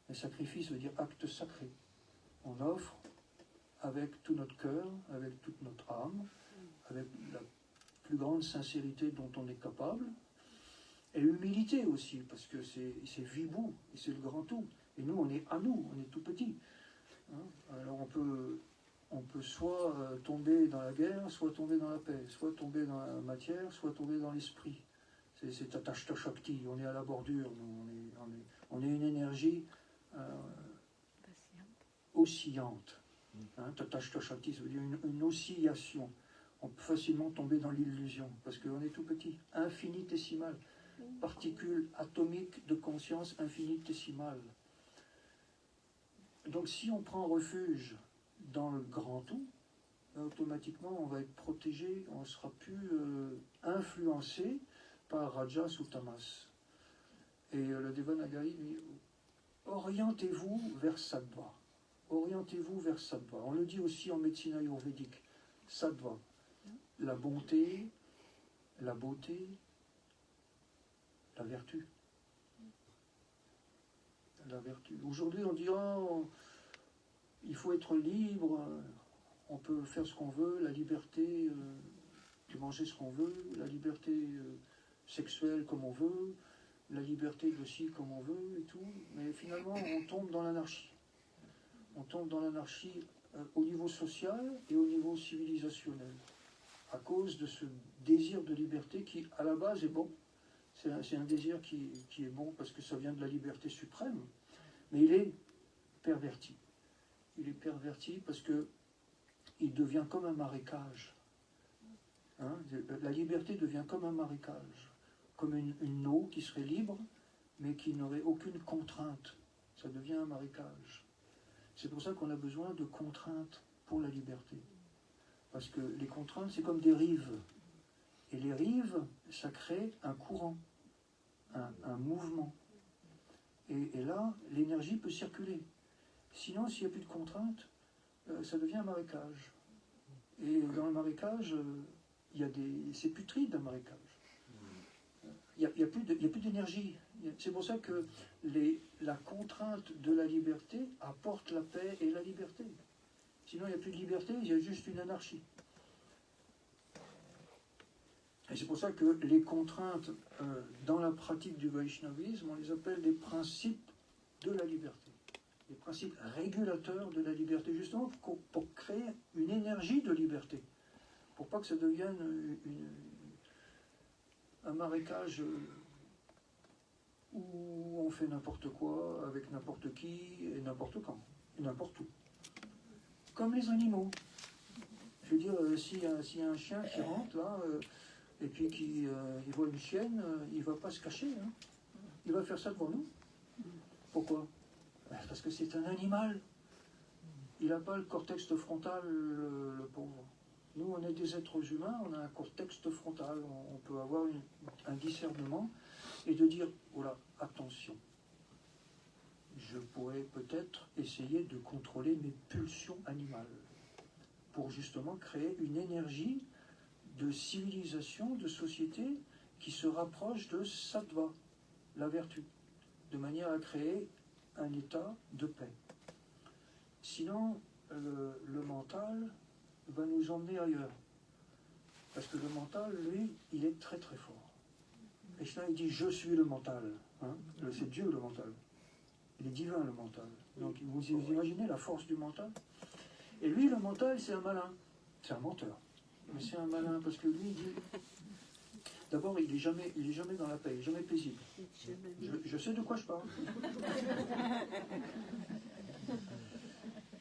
Speaker 1: Un sacrifice veut dire acte sacré. On offre avec tout notre cœur, avec toute notre âme, avec la plus grande sincérité dont on est capable, et humilité aussi, parce que c'est Vibhu, et c'est le grand tout. Et nous, on est tout petit. Alors on peut soit tomber dans la guerre, soit tomber dans la paix, soit tomber dans la matière, soit tomber dans l'esprit. C'est Tatashta Shakti, on est à la bordure, on est une énergie oscillante. Tatashta Shakti, ça veut dire une oscillation. On peut facilement tomber dans l'illusion, parce qu'on est tout petit, infinitésimal, particule atomique de conscience infinitésimale. Donc si on prend refuge dans le grand tout, automatiquement on va être protégé, on ne sera plus influencé par Rajas ou Tamas. Et le Devanagari dit, orientez-vous vers Sattva. Orientez-vous vers Sattva. On le dit aussi en médecine ayurvédique. Sattva. La bonté, la beauté, la vertu. la vertu. Aujourd'hui, on dit, oh, il faut être libre, on peut faire ce qu'on veut, la liberté de manger ce qu'on veut, la liberté sexuelle comme on veut, la liberté de ci comme on veut et tout, mais finalement on tombe dans l'anarchie. On tombe dans l'anarchie au niveau social et au niveau civilisationnel, à cause de ce désir de liberté qui, à la base, est bon. C'est un désir qui est bon parce que ça vient de la liberté suprême, mais il est perverti. Il est perverti parce que il devient comme un marécage. Hein, la liberté devient comme un marécage, comme une eau qui serait libre, mais qui n'aurait aucune contrainte. Ça devient un marécage. C'est pour ça qu'on a besoin de contraintes pour la liberté. Parce que les contraintes, c'est comme des rives. Et les rives, ça crée un courant, un mouvement. Et là, l'énergie peut circuler. Sinon, s'il n'y a plus de contraintes, ça devient un marécage. Et dans le marécage, c'est putride un marécage. Il n'y a plus d'énergie. C'est pour ça que la contrainte de la liberté apporte la paix et la liberté. Sinon, il n'y a plus de liberté, il y a juste une anarchie. Et c'est pour ça que les contraintes dans la pratique du Vaishnavisme, on les appelle des principes de la liberté. Les principes régulateurs de la liberté, justement pour créer une énergie de liberté. Pour pas que ça devienne un marécage où on fait n'importe quoi, avec n'importe qui, et n'importe quand, et n'importe où. Comme les animaux. Je veux dire, s'il y a un chien qui rentre là, et puis qu'il voit une chienne, il ne va pas se cacher. Hein. Il va faire ça devant nous. Pourquoi? Parce que c'est un animal. Il n'a pas le cortex frontal, le pauvre. Nous, on est des êtres humains, on a un cortex frontal. On peut avoir un discernement et de dire, oh là, attention, je pourrais peut-être essayer de contrôler mes pulsions animales pour justement créer une énergie de civilisation, de société qui se rapproche de sattva, la vertu, de manière à créer un état de paix. Sinon, le mental va nous emmener ailleurs. Parce que le mental, lui, il est très très fort. Krishna, il dit « je suis le mental hein ». C'est Dieu le mental. Il est divin le mental. Donc vous imaginez la force du mental. Et lui, le mental, c'est un malin. C'est un menteur. Mais c'est un malin parce que lui, il dit... D'abord, il est jamais dans la paix, il n'est jamais paisible. Je sais de quoi je parle.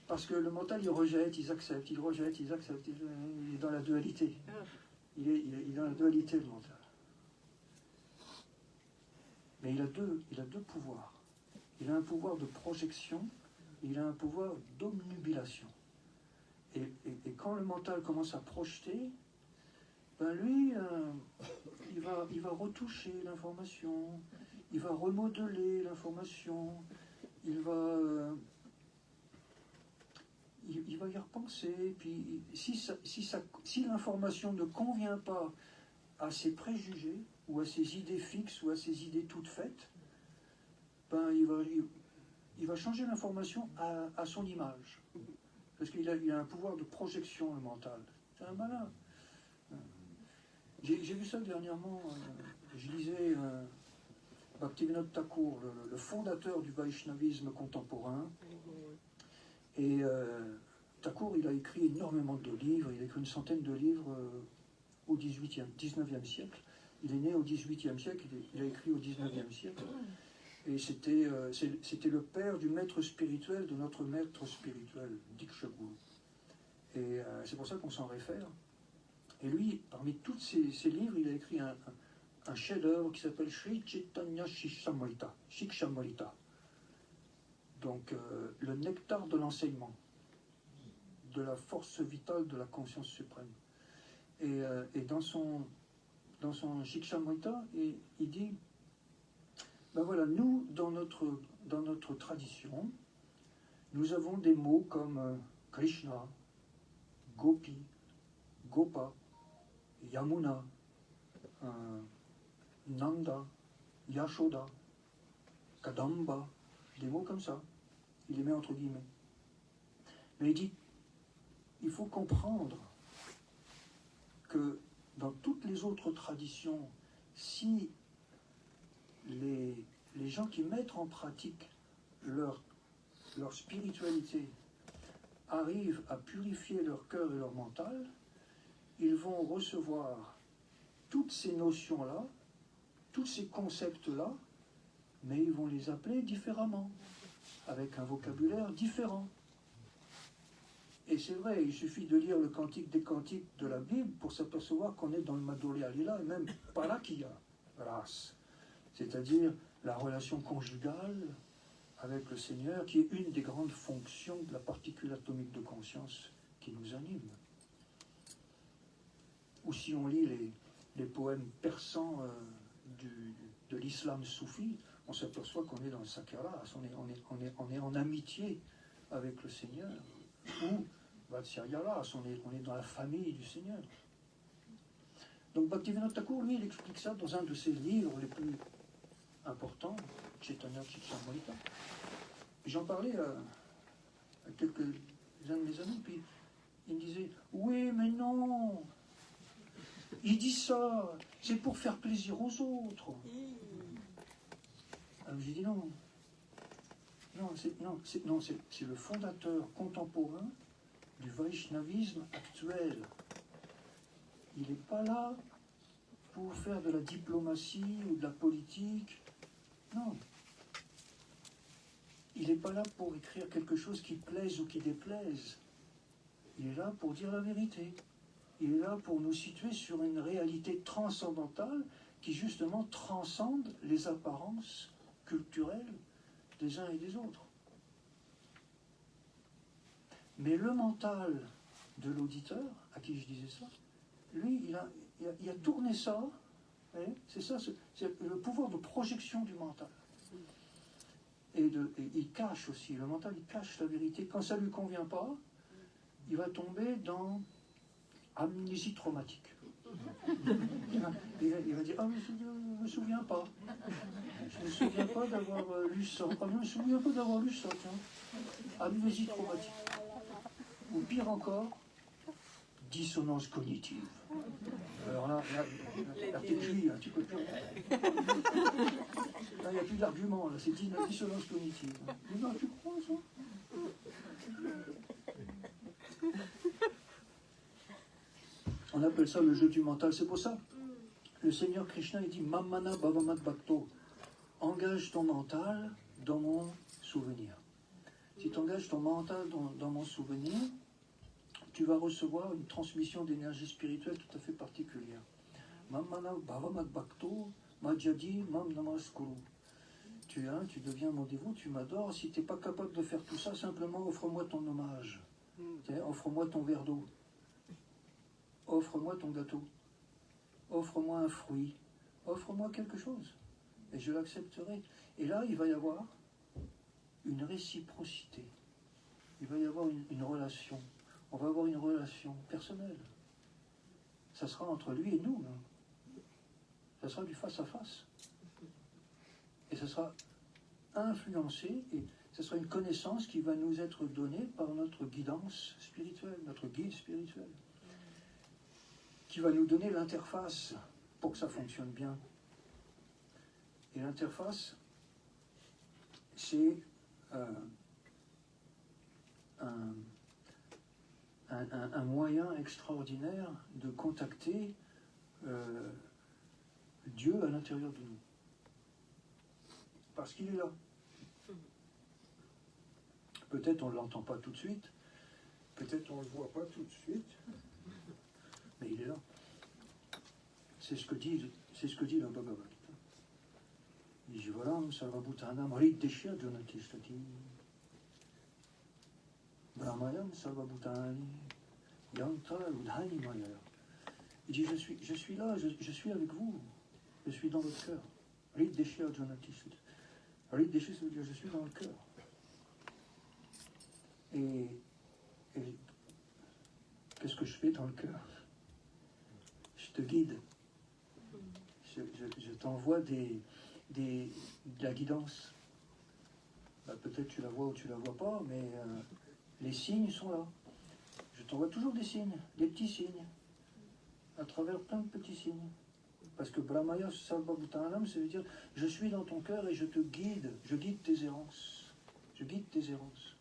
Speaker 1: Parce que le mental, il rejette, il accepte, il rejette, il accepte. Il est dans la dualité. Il est dans la dualité, le mental. Mais il a deux pouvoirs. Il a un pouvoir de projection, et il a un pouvoir d'obnubilation. Et quand le mental commence à projeter, ben lui, il va retoucher l'information, il va remodeler l'information, il va y repenser. Puis si l'information ne convient pas à ses préjugés, ou à ses idées fixes, ou à ses idées toutes faites, ben il va changer l'information à son image. Parce qu'il a un pouvoir de projection, le mental. C'est un malin. J'ai vu ça dernièrement. Je lisais Bhaktivinoda Thakur, le fondateur du Vaishnavisme contemporain. Et Thakur, il a écrit énormément de livres. Il a écrit une centaine de livres au 19e siècle. Il est né au 18e siècle, il a écrit au 19e siècle. Et c'était le père du maître spirituel, de notre maître spirituel, Diksha Guru. Et c'est pour ça qu'on s'en réfère. Et lui, parmi tous ses livres, il a écrit un chef-d'œuvre qui s'appelle Sri Chaitanya Shikshamrita. Donc, le nectar de l'enseignement, de la force vitale de la conscience suprême. Et dans son Shikshamrita, il dit, ben voilà, nous, dans notre tradition, nous avons des mots comme Krishna, Gopi, Gopa, Yamuna, Nanda, Yashoda, Kadamba, des mots comme ça. Il les met entre guillemets. Mais il dit, il faut comprendre que dans toutes les autres traditions, si les gens qui mettent en pratique leur spiritualité arrivent à purifier leur cœur et leur mental, ils vont recevoir toutes ces notions-là, tous ces concepts-là, mais ils vont les appeler différemment, avec un vocabulaire différent. Et c'est vrai, il suffit de lire le Cantique des Cantiques de la Bible pour s'apercevoir qu'on est dans le Madolé Alila, et même Palakia, grâce. C'est-à-dire la relation conjugale avec le Seigneur, qui est une des grandes fonctions de la particule atomique de conscience qui nous anime. Ou si on lit les poèmes persans de l'islam soufi, on s'aperçoit qu'on est dans le sakara, on est en amitié avec le Seigneur. Ou Vatsyaryalas, on est dans la famille du Seigneur. Donc Bhaktivinoda Thakur, lui, il explique ça dans un de ses livres les plus importants, Chaitanya Charitamrita. J'en parlais à quelques-uns de mes amis, puis il me disait, oui, mais non, il dit ça, c'est pour faire plaisir aux autres. Alors j'ai dit non. C'est le fondateur contemporain du Vaishnavisme actuel. Il n'est pas là pour faire de la diplomatie ou de la politique. Non. Il n'est pas là pour écrire quelque chose qui plaise ou qui déplaise. Il est là pour dire la vérité. Il est là pour nous situer sur une réalité transcendantale qui justement transcende les apparences culturelles des uns et des autres. Mais le mental de l'auditeur, à qui je disais ça, lui, il a tourné ça, c'est ça, c'est le pouvoir de projection du mental. Et il cache aussi, le mental, il cache la vérité. Quand ça ne lui convient pas, il va tomber dans amnésie traumatique. Il va dire, ah, mais je ne me souviens pas. Je ne me souviens pas d'avoir lu ça. Ah, je ne me souviens pas d'avoir lu ça, tiens. Amnésie traumatique. Ou pire encore, dissonance cognitive. Alors là t'es cuit, tu peux plus. Là, il n'y a plus d'argument, là, c'est dissonance cognitive. Mais non, tu crois ça? On appelle ça le jeu du mental. C'est pour ça le Seigneur Krishna, il dit Mamana Bhavamat Bhakto. Engage ton mental dans mon souvenir. Si tu engages ton mental dans mon souvenir, tu vas recevoir une transmission d'énergie spirituelle tout à fait particulière. Mamana Bhavamat Bhakto, Majadi Mam Namaskuru. Tu deviens mon dévot, tu m'adores. Si tu n'es pas capable de faire tout ça, simplement offre-moi ton hommage. Offre-moi ton verre d'eau. Offre-moi ton gâteau. Offre-moi un fruit. Offre-moi quelque chose. Et je l'accepterai. Et là, il va y avoir une réciprocité. Il va y avoir une relation. On va avoir une relation personnelle. Ça sera entre lui et nous. Ça sera du face à face. Et ça sera influencé, et ce sera une connaissance qui va nous être donnée par notre guidance spirituelle, notre guide spirituel, qui va nous donner l'interface pour que ça fonctionne bien. Et l'interface, c'est un moyen extraordinaire de contacter Dieu à l'intérieur de nous. Parce qu'il est là. Peut-être on ne l'entend pas tout de suite, peut-être on ne le voit pas tout de suite, mais il est là. C'est ce que dit le Bhagavad Gita. Il dit Jivaram Sarvabhutanam Harideshya Jonatistati Brahmayam Sarvabhutani Yanta Udhani Maya. Il dit je suis là, je suis avec vous, je suis dans votre cœur. Harideshya Jonatistati. Harideshya, ça veut dire je suis dans le cœur. Et qu'est-ce que je fais dans le cœur? Je te guide. Je t'envoie de la guidance. peut-être tu la vois ou tu la vois pas, mais les signes sont là. Je t'envoie toujours des signes, des petits signes, à travers plein de petits signes. Parce que Brahmaya Sarvabhutanam, ça veut dire je suis dans ton cœur et je te guide, je guide tes errances. Je guide tes errances.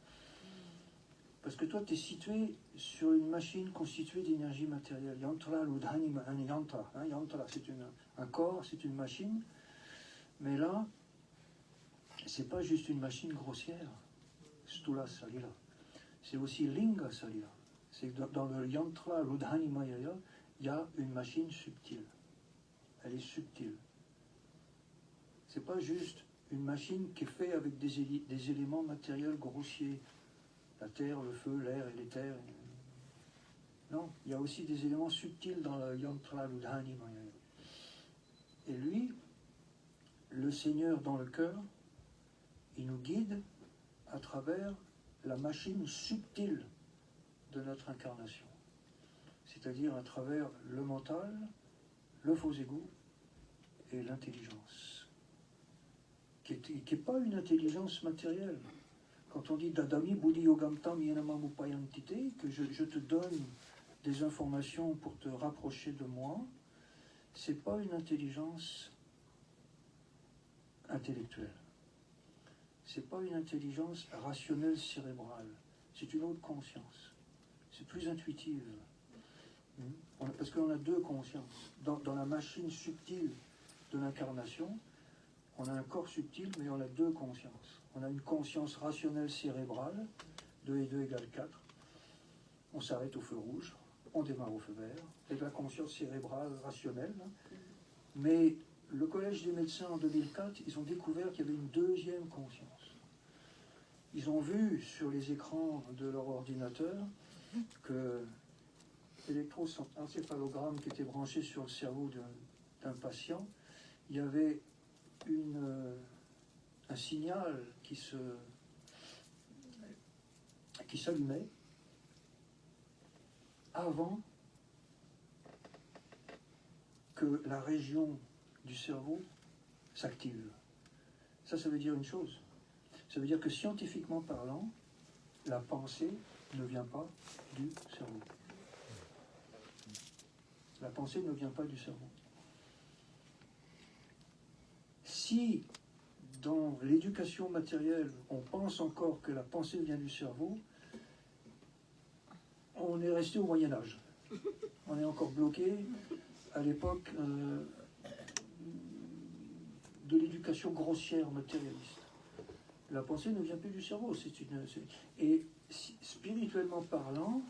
Speaker 1: Parce que toi, tu es situé sur une machine constituée d'énergie matérielle. Yantra, l'udhani, yantra. Yantra, c'est un corps, c'est une machine. Mais là, c'est pas juste une machine grossière, Stula Salila. C'est aussi Linga Salila. C'est que dans le Yantra, l'udhani, mayaya, il y a une machine subtile. Elle est subtile. C'est pas juste une machine qui est faite avec des éléments matériels grossiers. La terre, le feu, l'air et l'éther. Non, il y a aussi des éléments subtils dans le Yantra Ludhani Maya. Et lui, le Seigneur dans le cœur, il nous guide à travers la machine subtile de notre incarnation. C'est-à-dire à travers le mental, le faux ego et l'intelligence. Qui n'est pas une intelligence matérielle. Quand on dit Dadami Buddhi Yogamtam Yenamam Upayantite, que je te donne des informations pour te rapprocher de moi, c'est pas une intelligence intellectuelle. C'est pas une intelligence rationnelle cérébrale. C'est une autre conscience. C'est plus intuitive. Parce qu'on a deux consciences. Dans la machine subtile de l'incarnation, on a un corps subtil, mais on a deux consciences. On a une conscience rationnelle cérébrale, 2 et 2 égale 4. On s'arrête au feu rouge, on démarre au feu vert, avec la conscience cérébrale rationnelle. Mais le Collège des médecins en 2004, ils ont découvert qu'il y avait une deuxième conscience. Ils ont vu sur les écrans de leur ordinateur que l'électroencéphalogramme qui était branché sur le cerveau d'un patient, il y avait un signal qui s'allumait avant que la région du cerveau s'active. Ça veut dire une chose. Ça veut dire que scientifiquement parlant, la pensée ne vient pas du cerveau. La pensée ne vient pas du cerveau. Si dans l'éducation matérielle, on pense encore que la pensée vient du cerveau, on est resté au Moyen-Âge. On est encore bloqué à l'époque de l'éducation grossière matérialiste. La pensée ne vient plus du cerveau. Et spirituellement parlant,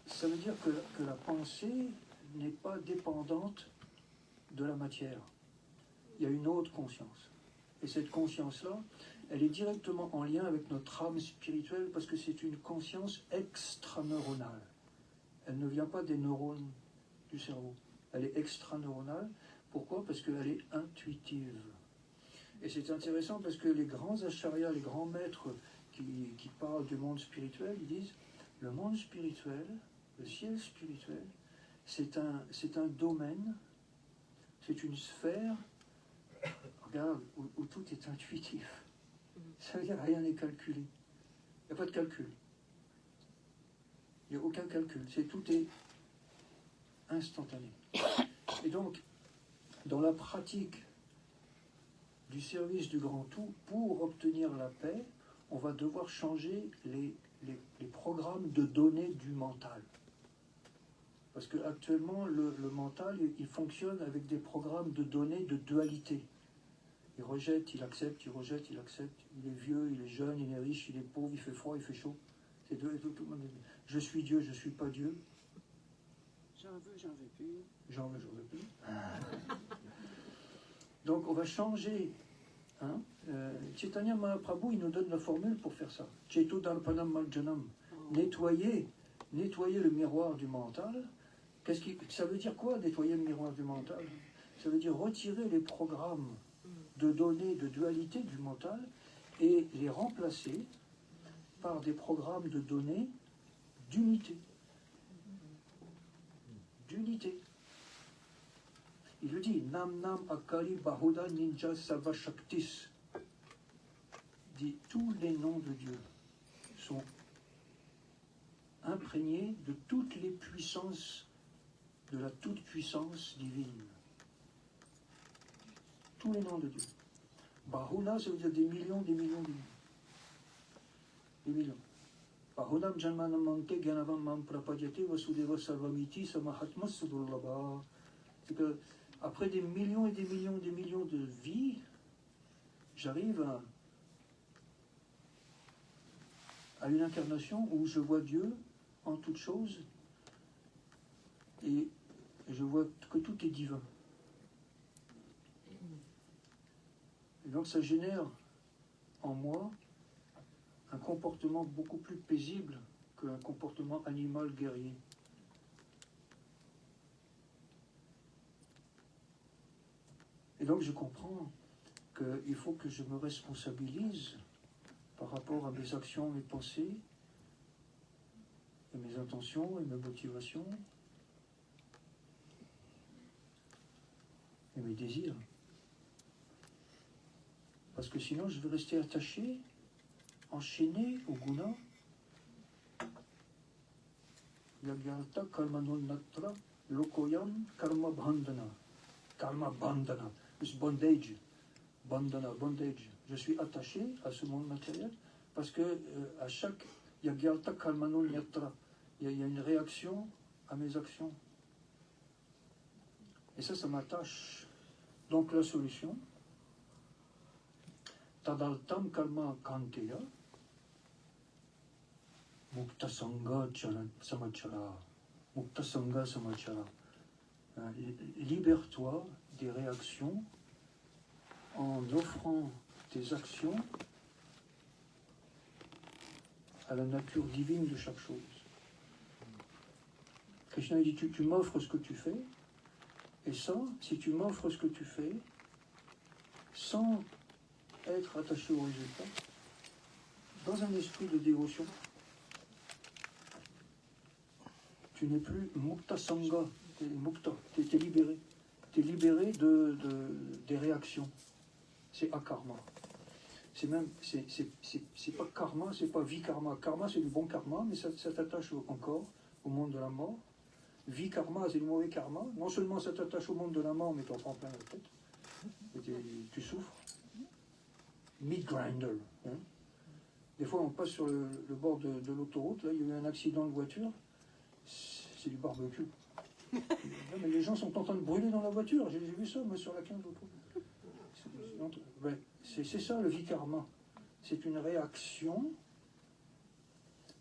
Speaker 1: ça veut dire que la pensée n'est pas dépendante de la matière. Il y a une autre conscience. Et cette conscience-là, elle est directement en lien avec notre âme spirituelle parce que c'est une conscience extraneuronale. Elle ne vient pas des neurones du cerveau. Elle est extraneuronale. Pourquoi ? Parce qu'elle est intuitive. Et c'est intéressant parce que les grands acharyas, les grands maîtres qui parlent du monde spirituel, ils disent le monde spirituel, le ciel spirituel, c'est un domaine, c'est une sphère, regarde, où tout est intuitif. Ça veut dire rien n'est calculé. Il n'y a pas de calcul. Il n'y a aucun calcul. Tout est instantané. Et donc, dans la pratique du service du grand tout, pour obtenir la paix, on va devoir changer les programmes de données du mental. Parce qu'actuellement, le mental, il fonctionne avec des programmes de données de dualité. Il rejette, il accepte, il rejette, il accepte. Il est vieux, il est jeune, il est riche, il est pauvre, il fait froid, il fait chaud. C'est tout. Je suis Dieu, je ne suis pas Dieu.
Speaker 3: J'en veux, j'en veux plus.
Speaker 1: J'en veux, j'en veux plus. Donc on va changer. Chaitanya Mahaprabhu, il nous donne la formule pour faire ça. Cheto Darpanam Marjanam. Nettoyer le miroir du mental. Ça veut dire quoi, nettoyer le miroir du mental ? Ça veut dire retirer les programmes de données de dualité du mental et les remplacer par des programmes de données d'unité. D'unité. Il le dit, Nam Nam Akali Bahuda Ninja Sarva Shaktis. dit tous les noms de Dieu sont imprégnés de toutes les puissances, de la toute-puissance divine. Tous les noms de Dieu. Bahuna, ça veut dire des millions, des millions, des millions. Des millions. Bahunam janmanamante gyanavam mam prapadyate vasudeva sarvamiti samahatma sudullabha. C'est que, après des millions et des millions et des millions de vies, j'arrive à une incarnation où je vois Dieu en toutes choses et je vois que tout est divin. Et donc ça génère en moi un comportement beaucoup plus paisible qu'un comportement animal guerrier. Et donc je comprends qu'il faut que je me responsabilise par rapport à mes actions, mes pensées, et mes intentions et mes motivations, et mes désirs. Parce que sinon je vais rester attaché, enchaîné au guna. Yagyalta karmanonnatra lokoyam karma bandhana. Karma bandhana. C'est bondage. Bandhana, bondage. Je suis attaché à ce monde matériel parce que à chaque yagyalta karmanonnatra, il y a une réaction à mes actions. Et ça m'attache. Donc la solution, tadaltam karma kanteya, mukta sangha samachara. Mukta sangha samachara. Libère-toi des réactions en offrant tes actions à la nature divine de chaque chose. Krishna dit, tu m'offres ce que tu fais, et ça, si tu m'offres ce que tu fais, sans être attaché au résultat, dans un esprit de dévotion, tu n'es plus mukta sangha, tu es libéré. Tu es libéré des réactions. C'est akarma. C'est pas karma, c'est pas vikarma. Karma, c'est du bon karma, mais ça t'attache encore au monde de la mort. Vikarma, c'est du mauvais karma. Non seulement ça t'attache au monde de la mort, mais t'en prends plein la tête. Et tu souffres. Meat grinder. Hein. Des fois, on passe sur le bord de l'autoroute, là, il y a eu un accident de voiture. C'est du barbecue. Non, mais les gens sont en train de brûler dans la voiture. J'ai vu ça, moi, sur la 15 l'autre. C'est ça le vikarma. C'est une réaction.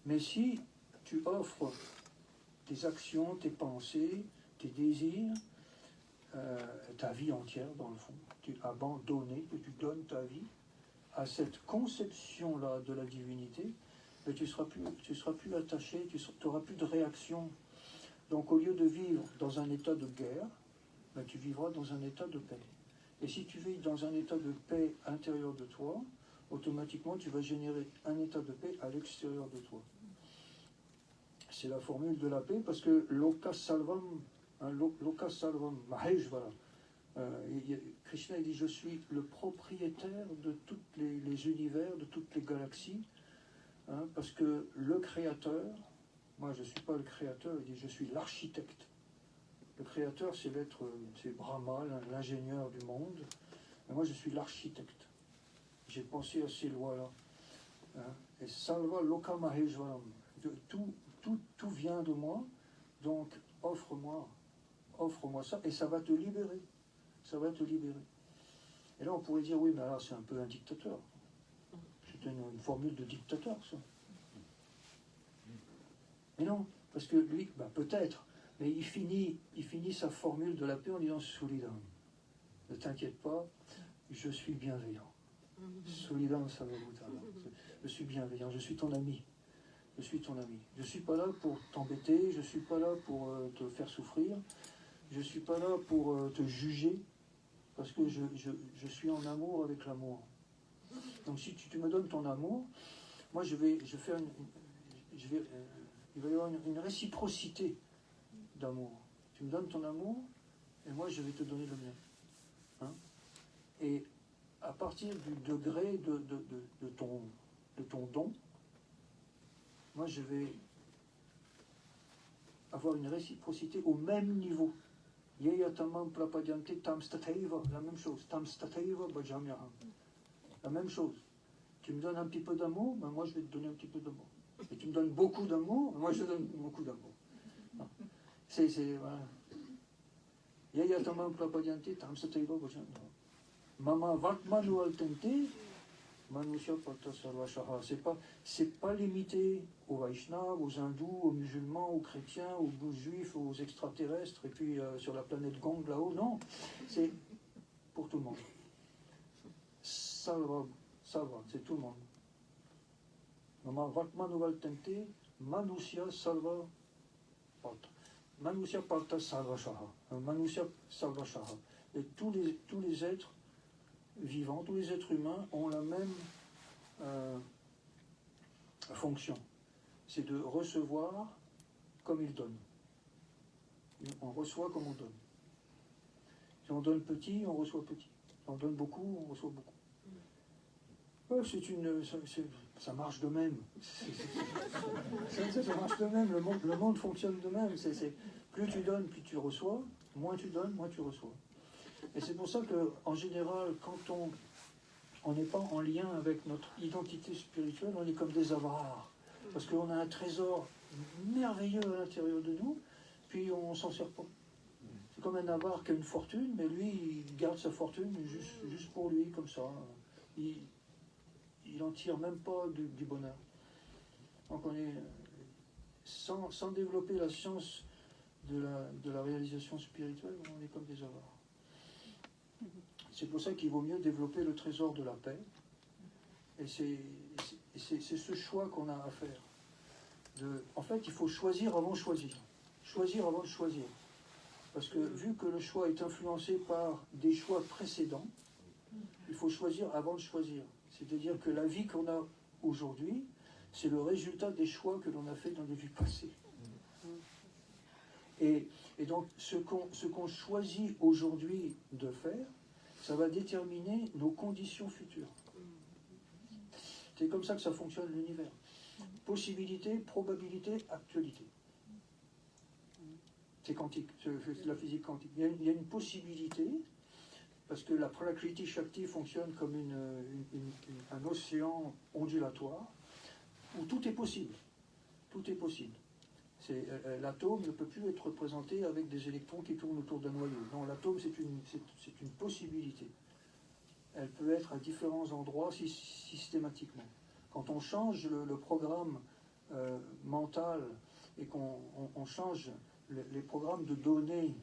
Speaker 1: Mais si tu offres tes actions, tes pensées, tes désirs, ta vie entière, dans le fond, tu es abandonné, que tu donnes ta vie à cette conception-là de la divinité, mais tu seras plus attaché, tu n'auras plus de réaction. Donc au lieu de vivre dans un état de guerre, ben, tu vivras dans un état de paix. Et si tu vis dans un état de paix intérieur de toi, automatiquement tu vas générer un état de paix à l'extérieur de toi. C'est la formule de la paix parce que loka salvam maheshvara. Krishna dit, je suis le propriétaire de tous les univers, de toutes les galaxies, hein, parce que le créateur, moi je ne suis pas le créateur, il dit je suis l'architecte. Le créateur c'est Brahma, l'ingénieur du monde, mais moi je suis l'architecte. J'ai pensé à ces lois-là. Hein, et salva loka maheshvaram. Tout vient de moi, donc offre-moi ça, et ça va te libérer. Ça va te libérer. Et là, on pourrait dire, oui, mais alors c'est un peu un dictateur. C'est une formule de dictateur, ça. Mais non, parce que lui, peut-être, mais il finit sa formule de la paix en disant, Sulidam, ne t'inquiète pas, je suis bienveillant. Sulidam Savabhutana. Je suis bienveillant, je suis ton ami. Je suis ton ami. Je ne suis pas là pour t'embêter, je ne suis pas là pour te faire souffrir, je ne suis pas là pour te juger, parce que je suis en amour avec l'amour. Donc si tu me donnes ton amour, moi il va y avoir une réciprocité d'amour. Tu me donnes ton amour, et moi je vais te donner le mien. Hein? Et à partir du degré de ton don, moi je vais avoir une réciprocité au même niveau. Yeyatamam prapadyante tam stataiva, la même chose. Tam stataiva bhajamyaham. La même chose. Tu me donnes un petit peu d'amour, ben moi je vais te donner un petit peu d'amour. Et tu me donnes beaucoup d'amour, moi je te donne beaucoup d'amour. C'est voilà. Yeyatamam prapadyante tam stataiva bhajamyaham. Mama vatmanu altente manusya pata sarvashaha. C'est pas limité aux Vaishnavas, aux hindous, aux musulmans, aux chrétiens, aux juifs, aux extraterrestres, et puis sur la planète Gong là-haut. Non, c'est pour tout le monde. Salva, c'est tout le monde. Mama vatmanu altente manusya salva pata. Manusya pata sarvashaha. Manusya sarvashaha. Et tous les êtres vivants, tous les êtres humains ont la même fonction. C'est de recevoir comme ils donnent. On reçoit comme on donne. Si on donne petit, on reçoit petit. Si on donne beaucoup, on reçoit beaucoup. Ça marche de même. Ça marche de même. Le monde fonctionne de même. Plus tu donnes, plus tu reçois. Moins tu donnes, moins tu reçois. Et c'est pour ça qu'en général, quand on n'est pas en lien avec notre identité spirituelle, on est comme des avares. Parce qu'on a un trésor merveilleux à l'intérieur de nous, puis on s'en sert pas. C'est comme un avare qui a une fortune, mais lui, il garde sa fortune juste pour lui, comme ça. Il n'en tire même pas du bonheur. Donc on est, sans développer la science de la réalisation spirituelle, on est comme des avares. C'est pour ça qu'il vaut mieux développer le trésor de la paix. Et c'est ce choix qu'on a à faire. En fait, il faut choisir avant de choisir. Choisir avant de choisir. Parce que vu que le choix est influencé par des choix précédents, il faut choisir avant de choisir. C'est-à-dire que la vie qu'on a aujourd'hui, c'est le résultat des choix que l'on a fait dans des vies passées. Et donc, ce qu'on choisit aujourd'hui de faire, ça va déterminer nos conditions futures. C'est comme ça que ça fonctionne l'univers. Possibilité, probabilité, actualité. C'est quantique, c'est la physique quantique. Il y a une possibilité, parce que la Prakriti Shakti fonctionne comme un océan ondulatoire, où tout est possible. Tout est possible. L'atome ne peut plus être représenté avec des électrons qui tournent autour d'un noyau. Non, l'atome, c'est une possibilité. Elle peut être à différents endroits systématiquement. Quand on change le programme mental et qu'on change les programmes de données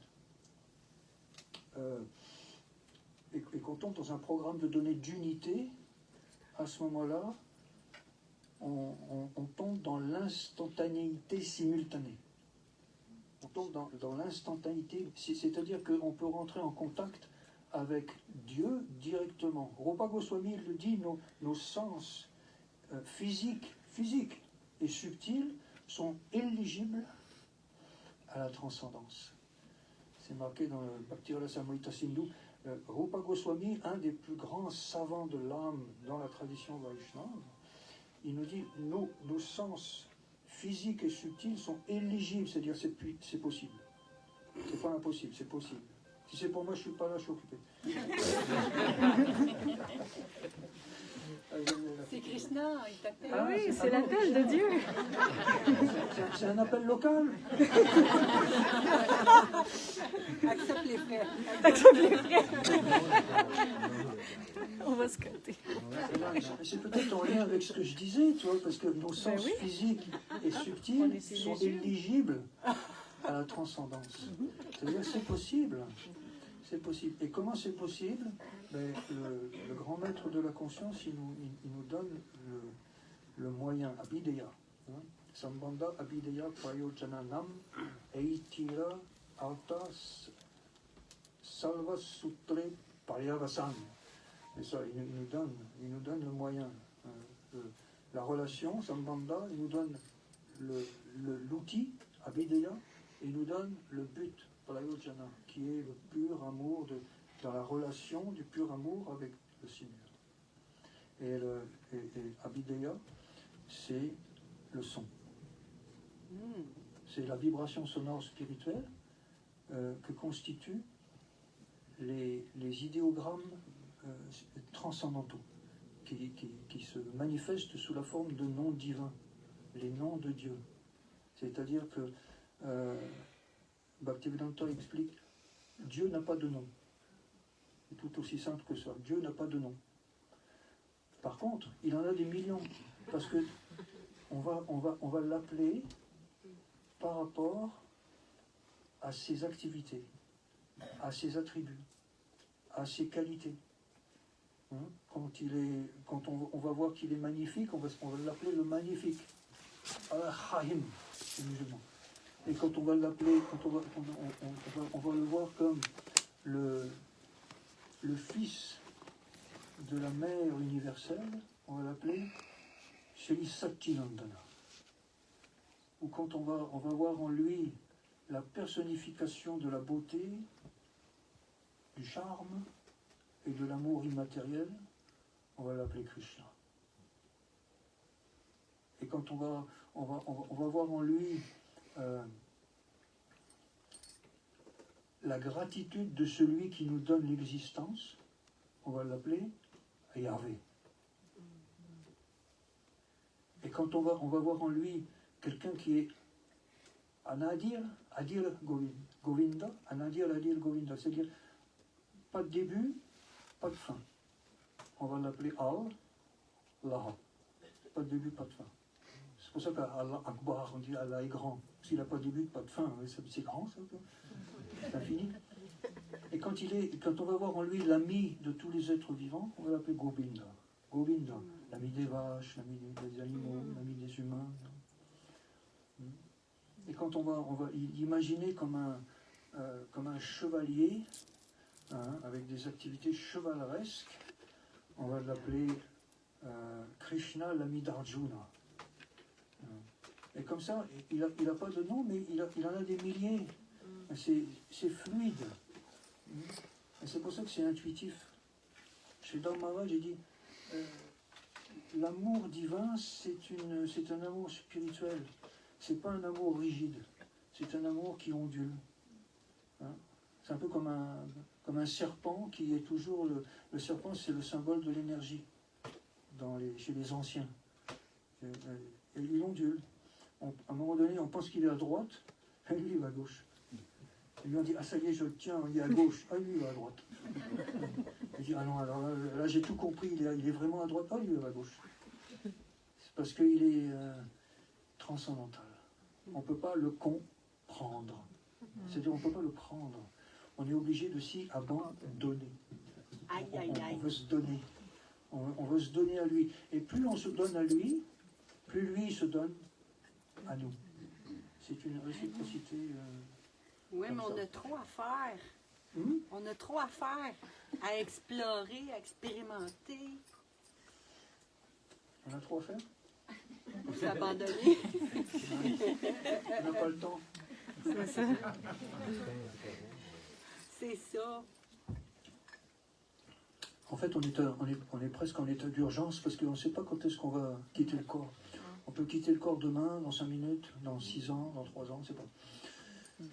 Speaker 1: et qu'on tombe dans un programme de données d'unité, à ce moment-là, on tombe dans l'instantanéité simultanée. On tombe dans l'instantanéité, c'est-à-dire qu'on peut rentrer en contact avec Dieu directement. Rupa Goswami le dit, nos sens physiques et subtils sont éligibles à la transcendance. C'est marqué dans le Bhakti Rasamrita Sindhu. Rupa Goswami, un des plus grands savants de l'âme dans la tradition Vaishnava, il nous dit, nos sens physiques et subtils sont éligibles, c'est-à-dire c'est possible. C'est pas impossible, c'est possible. Si c'est pour moi, je suis pas là, je suis occupé.
Speaker 2: C'est Krishna, il t'appelle.
Speaker 4: Ah oui, c'est l'appel de Dieu.
Speaker 1: C'est un appel local.
Speaker 2: Accepte les frères.
Speaker 4: Accepte les frères. On va se capter.
Speaker 1: C'est peut-être en lien avec ce que je disais, tu vois, parce que nos sens physiques et subtils sont éligibles à la transcendance. C'est-à-dire c'est possible. C'est possible. Et comment c'est possible? Le grand maître de la conscience, il nous donne le moyen, Abhideya. Sambandha Abhideya Prayojananam Eitira Alta Salva Sutre Paryavasan. Et ça, il nous donne le moyen. La relation, Sambandha, il nous donne l'outil, Abhideya, et il nous donne le but, Prayojana, qui est le pur amour, dans la relation du pur amour avec le signal. Et Abhideya, c'est le son. C'est la vibration sonore spirituelle que constituent les idéogrammes transcendantaux qui se manifestent sous la forme de noms divins, les noms de Dieu. C'est-à-dire que Bhaktivedanta explique, Dieu n'a pas de nom. C'est tout aussi simple que ça. Dieu n'a pas de nom. Par contre, il en a des millions, parce que on va l'appeler par rapport à ses activités, à ses attributs, à ses qualités. Quand on va voir qu'il est magnifique, on va l'appeler le magnifique. Al-Rahim, les musulmans. Et quand on va l'appeler, on va le voir comme le fils de la mère universelle, on va l'appeler Shri Saktinandana. Ou quand on va voir en lui la personnification de la beauté, du charme et de l'amour immatériel, on va l'appeler Krishna. Et quand on va voir en lui la gratitude de celui qui nous donne l'existence, on va l'appeler Yahvé. Et quand on va voir en lui quelqu'un qui est Anadir, Adir Govinda, Anadir Adir Govinda, c'est-à-dire pas de début, pas de fin. On va l'appeler Al-Laha. Pas de début, pas de fin. C'est pour ça qu'Allah Akbar, on dit Allah est grand. S'il n'a pas de début, pas de fin, c'est grand, ça. C'est infini. Et quand on va voir en lui l'ami de tous les êtres vivants, on va l'appeler Govinda. Govinda, l'ami des vaches, l'ami des animaux, l'ami des humains. Et quand on va imaginer comme un chevalier, avec des activités chevaleresques, on va l'appeler Krishna, l'ami d'Arjuna. Et comme ça, il n'a pas de nom, mais il en a des milliers. C'est fluide. Et c'est pour ça que c'est intuitif. Chez Dharma, j'ai dit, l'amour divin, c'est un amour spirituel. C'est pas un amour rigide. C'est un amour qui ondule. C'est un peu comme un serpent qui est toujours... Le serpent, c'est le symbole de l'énergie chez les anciens. Et il ondule. À un moment donné, on pense qu'il est à droite, et lui, il va à gauche. Et lui, on dit, ah ça y est, je le tiens, il est à gauche. Ah, lui, il va à droite. Il dit, ah non, alors là j'ai tout compris, il est vraiment à droite. Ah, lui, il va à gauche. C'est parce qu'il est transcendantal. On ne peut pas le comprendre. C'est-à-dire, on ne peut pas le prendre. On est obligé de s'y abandonner. On veut se donner. On veut se donner à lui. Et plus on se donne à lui, plus lui se donne à nous. C'est une réciprocité.
Speaker 3: Oui, mais on
Speaker 1: ça.
Speaker 3: a trop à faire. On a trop à faire, à explorer, à expérimenter.
Speaker 1: On a trop à faire.
Speaker 3: Pour s'abandonner.
Speaker 1: On n'a pas le temps.
Speaker 4: C'est ça.
Speaker 3: C'est ça.
Speaker 1: En fait, on est presque en état d'urgence parce qu'on ne sait pas quand est-ce qu'on va quitter le corps. On peut quitter le corps demain, dans 5 minutes, dans 6 ans, dans 3 ans, on ne sait pas.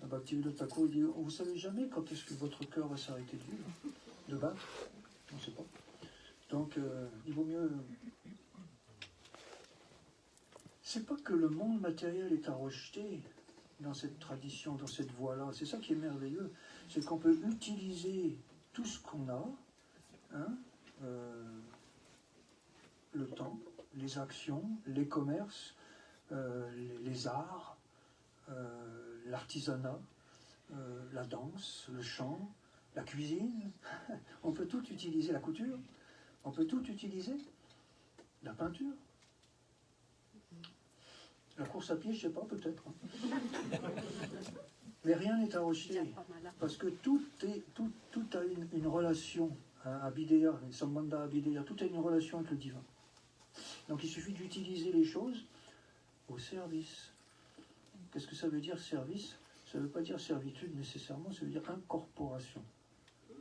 Speaker 1: Bhaktivedanta Thakur, il dit, vous ne savez jamais quand est-ce que votre cœur va s'arrêter de vivre, de battre. On ne sait pas. Donc, il vaut mieux... C'est pas que le monde matériel est à rejeter dans cette tradition, dans cette voie-là. C'est ça qui est merveilleux. C'est qu'on peut utiliser tout ce qu'on a, le temps, les actions, les commerces, les arts, l'artisanat, la danse, le chant, la cuisine. On peut tout utiliser, la couture. On peut tout utiliser. La peinture. La course à pied, je ne sais pas, peut-être. Mais rien n'est à rejeter. Parce que tout a une relation. Abhideya, Sambandha Abhideya, tout a une relation avec le divin. Donc il suffit d'utiliser les choses au service. Qu'est-ce que ça veut dire service? Ça ne veut pas dire servitude nécessairement, ça veut dire incorporation.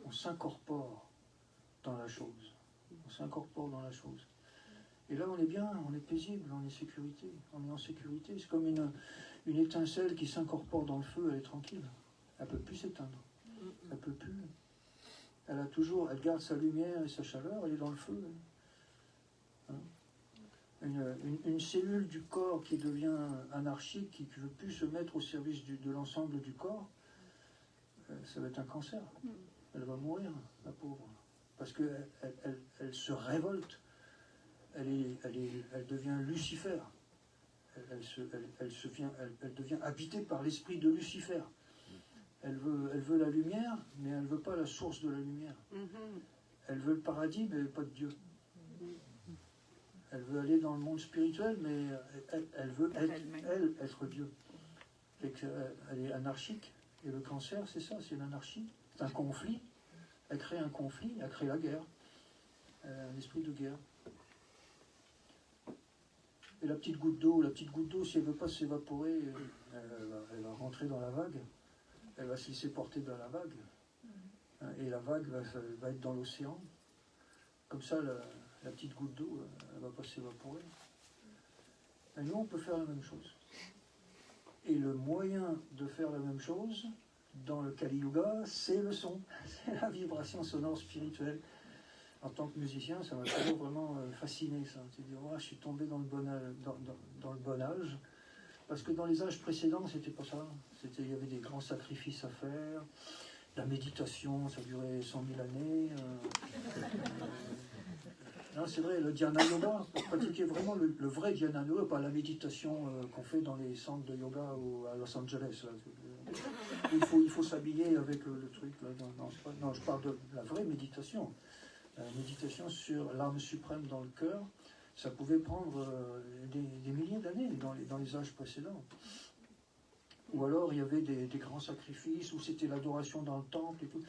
Speaker 1: On s'incorpore dans la chose. On s'incorpore dans la chose. Et là, on est bien, on est paisible, on est sécurité, on est en sécurité. C'est comme une étincelle qui s'incorpore dans le feu, elle est tranquille. Elle ne peut plus s'éteindre. Elle peut plus. Elle garde sa lumière et sa chaleur, elle est dans le feu. Hein. Une cellule du corps qui devient anarchique, qui ne veut plus se mettre au service de l'ensemble du corps, ça va être un cancer. Elle va mourir, la pauvre. Parce qu'elle elle se révolte. Elle devient Lucifer. Elle devient habitée par l'esprit de Lucifer. Elle veut la lumière, mais elle ne veut pas la source de la lumière. Elle veut le paradis, mais pas de Dieu. Elle veut aller dans le monde spirituel, mais elle veut être Dieu. Elle est anarchique. Et le cancer, c'est ça, c'est l'anarchie. C'est un conflit. Elle crée un conflit, elle crée la guerre. Un esprit de guerre. Et la petite goutte d'eau, si elle ne veut pas s'évaporer, elle va rentrer dans la vague. Elle va se laisser porter dans la vague. Et la vague va être dans l'océan. Comme ça, la petite goutte d'eau, elle ne va pas s'évaporer. Et nous, on peut faire la même chose. Et le moyen de faire la même chose, dans le Kali Yuga, c'est le son. C'est la vibration sonore spirituelle. En tant que musicien, ça m'a toujours vraiment fasciné, ça. C'est dire, je suis tombé dans le bon âge. Parce que dans les âges précédents, c'était pas ça. Il y avait des grands sacrifices à faire. La méditation, ça durait 100 000 années. Non, c'est vrai, le dhyana yoga, pour pratiquer vraiment le vrai dhyana yoga, pas la méditation qu'on fait dans les centres de yoga à Los Angeles. Là. Il faut s'habiller avec le truc. Là. Non, je parle de la vraie méditation. La méditation sur l'âme suprême dans le cœur, ça pouvait prendre des milliers d'années dans les âges précédents. Ou alors il y avait des grands sacrifices, ou c'était l'adoration dans le temple et tout.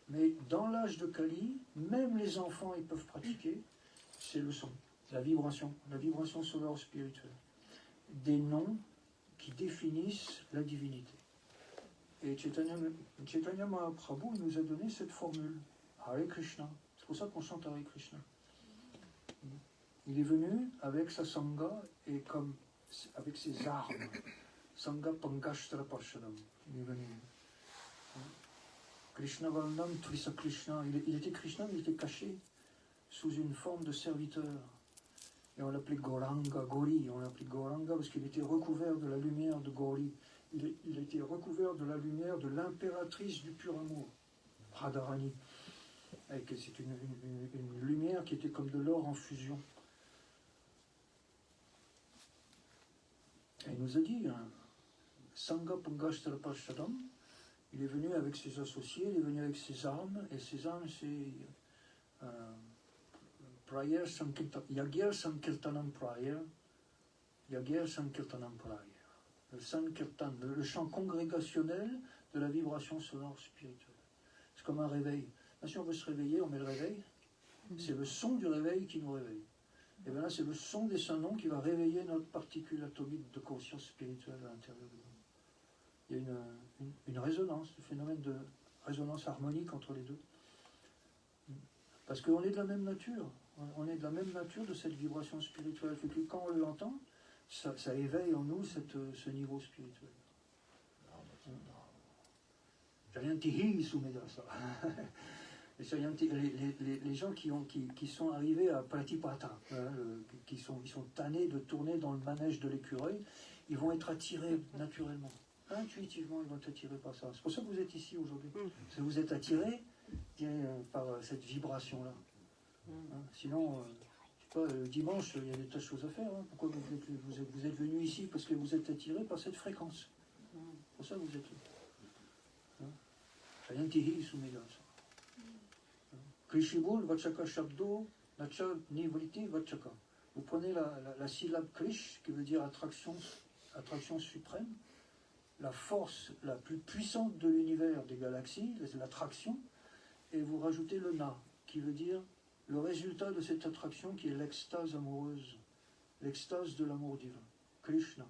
Speaker 1: Mais dans l'âge de Kali, même les enfants, ils peuvent pratiquer. C'est le son, la vibration sonore spirituelle. Des noms qui définissent la divinité. Et Chaitanya Mahaprabhu nous a donné cette formule, Hare Krishna. C'est pour ça qu'on chante Hare Krishna. Il est venu avec sa sangha et avec ses armes. Sangha Pangashtra Parshadam. Il est venu. Krishna Varnam Trisa Krishna. Il était Krishna, mais il était caché sous une forme de serviteur. Et on l'appelait Gauranga, Gauri. On l'appelait Gauranga parce qu'il était recouvert de la lumière de Gauri. Il était recouvert de la lumière de l'impératrice du pur amour, Radharani. C'est une lumière qui était comme de l'or en fusion. Et il nous a dit, Sangha Pangashtra Parshadam, il est venu avec ses associés, il est venu avec ses armes, et ses armes c'est Prayer Sankirtanam, Yagya Sankirtanam Prayer, Yagya Sankirtanam Prayer. Le Sankirtan, le chant congrégationnel de la vibration sonore spirituelle. C'est comme un réveil. Si on veut se réveiller, on met le réveil. C'est le son du réveil qui nous réveille. Et bien là, c'est le son des saints noms qui va réveiller notre particule atomique de conscience spirituelle à l'intérieur de nous. Il y a une résonance, un phénomène de résonance harmonique entre les deux. Parce qu'on est de la même nature. On est de la même nature de cette vibration spirituelle. Fait que quand on l'entend, ça éveille en nous ce niveau spirituel. Les gens qui sont arrivés à Pratipata, ils sont tannés de tourner dans le manège de l'écureuil, ils vont être attirés naturellement. Intuitivement, ils vont être attirés par ça. C'est pour ça que vous êtes ici aujourd'hui. Parce que vous êtes attirés par cette vibration-là. Sinon, je sais pas, le dimanche, il y a des tas de choses à faire. Pourquoi vous êtes venus ici? Parce que vous êtes attirés par cette fréquence. C'est pour ça que vous êtes là. Sayantihi Sumedasa. Krishibul Vachaka Shabdo Nacha Nivriti Vachaka. Vous prenez la syllabe Krish, qui veut dire attraction suprême, la force la plus puissante de l'univers, des galaxies, l'attraction, et vous rajoutez le Na, qui veut dire le résultat de cette attraction qui est l'extase amoureuse, l'extase de l'amour divin, Krishna.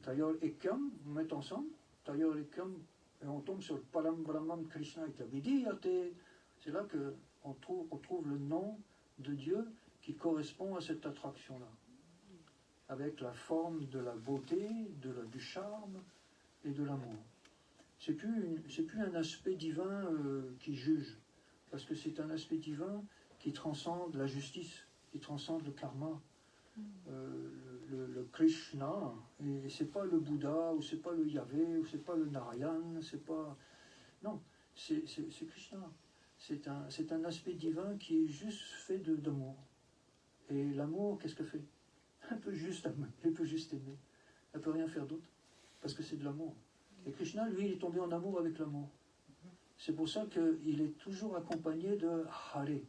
Speaker 1: Tayor et Kam, vous mettez ensemble, Tayor et Kam, et on tombe sur le Param Brahman Krishna et Vidiyate. C'est là que on trouve le nom de Dieu qui correspond à cette attraction-là, avec la forme de la beauté, du charme et de l'amour. C'est plus un aspect divin qui juge, parce que c'est un aspect divin qui transcende la justice, qui transcende le karma, le Krishna, et c'est pas le Bouddha, ou c'est pas le Yahvé, ou c'est pas le Narayan, c'est pas... Non, c'est Krishna. C'est un aspect divin qui est juste fait d'amour. Et l'amour, qu'est-ce que fait? Elle peut juste aimer. Elle peut rien faire d'autre, parce que c'est de l'amour. Et Krishna, lui, il est tombé en amour avec l'amour. C'est pour ça qu'il est toujours accompagné de Hare,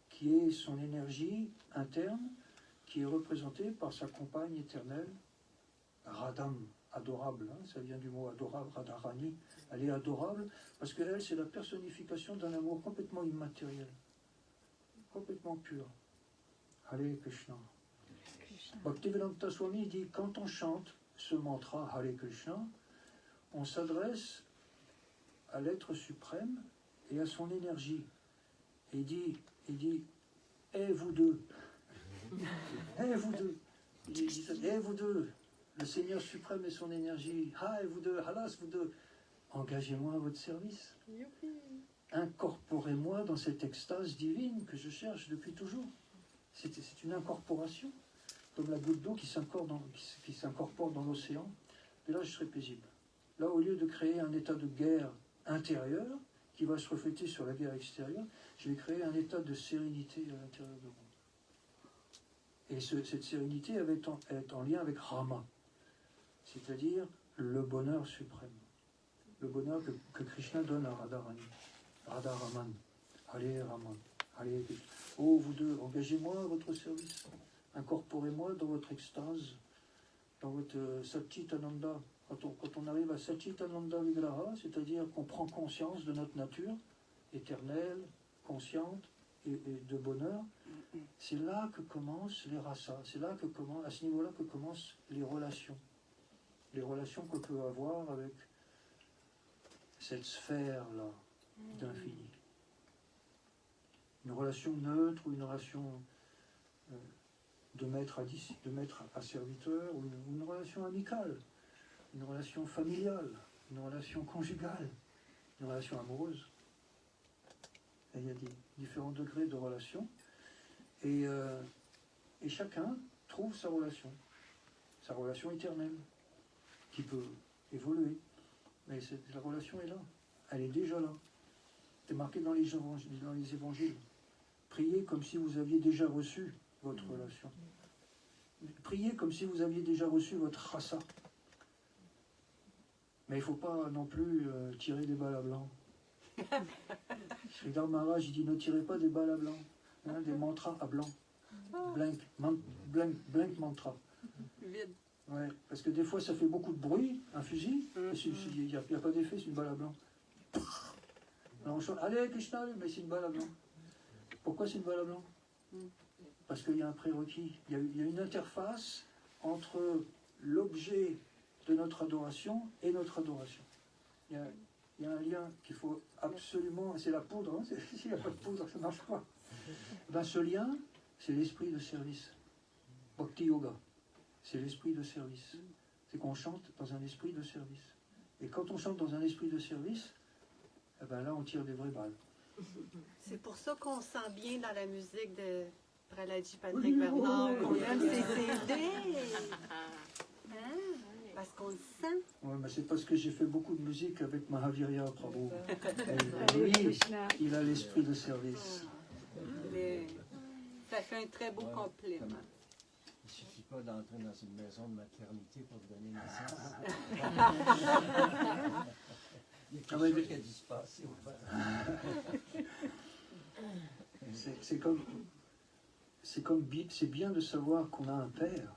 Speaker 1: qui est son énergie interne, qui est représentée par sa compagne éternelle, Radham, adorable. Ça vient du mot adorable, Radharani. Elle est adorable parce qu'elle, c'est la personnification d'un amour complètement immatériel, complètement pur. Hare Krishna. Bhaktivedanta Swami dit, quand on chante ce mantra Hare Krishna, on s'adresse à l'être suprême et à son énergie. Et il dit, eh vous deux, eh vous deux, eh vous deux, le Seigneur suprême et son énergie, ah et vous deux, halas vous deux, engagez-moi à votre service. Incorporez-moi dans cette extase divine que je cherche depuis toujours. C'est une incorporation, comme la goutte d'eau qui s'incorpore dans l'océan. Et là, je serai paisible. Là, au lieu de créer un état de guerre intérieure qui va se refléter sur la guerre extérieure, je vais créer un état de sérénité à l'intérieur de moi. Et cette sérénité est en lien avec Rama, c'est-à-dire le bonheur suprême. Le bonheur que Krishna donne à Radharani. Radharaman, Hare Raman, Hare Krishna. Oh, vous deux, engagez-moi à votre service. Incorporez-moi dans votre extase, dans votre Satchitananda. Quand on arrive à Satchitananda Vigraha, c'est-à-dire qu'on prend conscience de notre nature éternelle, consciente et de bonheur, c'est là que commencent les rasas, c'est là à ce niveau-là que commencent les relations qu'on peut avoir avec cette sphère-là d'infini. Une relation neutre ou une relation de maître à serviteur, ou une relation amicale, une relation familiale, une relation conjugale, une relation amoureuse. Et il y a des différents degrés de relation, et chacun trouve sa relation éternelle, qui peut évoluer, mais la relation est là, elle est déjà là. C'est marqué dans les évangiles. Priez comme si vous aviez déjà reçu votre relation. Priez comme si vous aviez déjà reçu votre rasa. Mais il ne faut pas non plus tirer des balles à blanc. Sridhar Maharaj dit, ne tirez pas des balles à blanc, des mantras à blanc. Blank mantra.
Speaker 3: Vide.
Speaker 1: Ouais, parce que des fois ça fait beaucoup de bruit, un fusil, il n'y a pas d'effet, c'est une balle à blanc. Alors on chante, allez Krishna, mais c'est une balle à blanc. Pourquoi c'est une balle à blanc? Parce qu'il y a un prérequis, il y a une interface entre l'objet de notre adoration et notre adoration. Il y a un lien qu'il faut absolument, c'est la poudre, s'il n'y a pas de poudre, ça ne marche pas. Ben, ce lien, c'est l'esprit de service. Bhakti Yoga, c'est l'esprit de service. C'est qu'on chante dans un esprit de service. Et quand on chante dans un esprit de service, eh ben là on tire des vraies balles.
Speaker 3: C'est pour ça qu'on sent bien dans la musique de Pralaji Patrick Bernard, qu'on aime ses CD. Parce qu'on le sent.
Speaker 1: Ouais, mais c'est parce que j'ai fait beaucoup de musique avec Mahavirya Prabhu. Lui, il a l'esprit de service.
Speaker 3: Ça fait un très beau complément.
Speaker 5: Il ne suffit pas d'entrer dans une maison de maternité pour donner naissance. Il y a quelque chose qui a dû se passer au père.
Speaker 1: C'est bien de savoir qu'on a un père,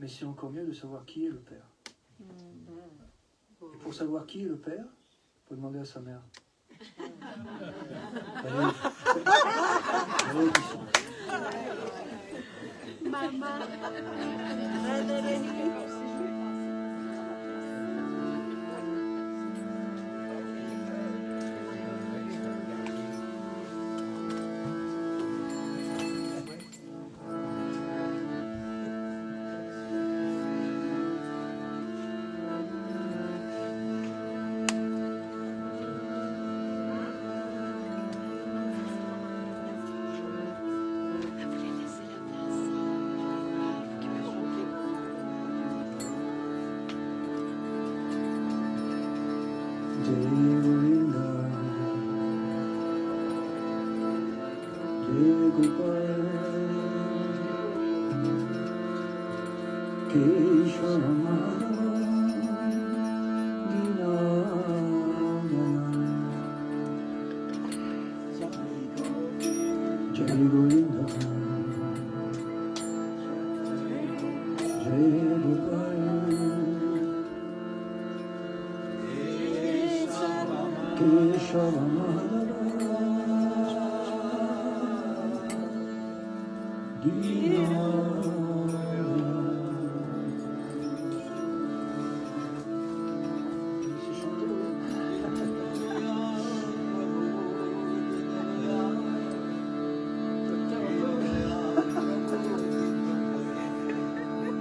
Speaker 1: mais c'est encore mieux de savoir qui est le père. Et pour savoir qui est le père, il faut demander à sa mère.
Speaker 3: Maman,
Speaker 1: Jai Govinda, Jai Gopal, Keshava Madhava,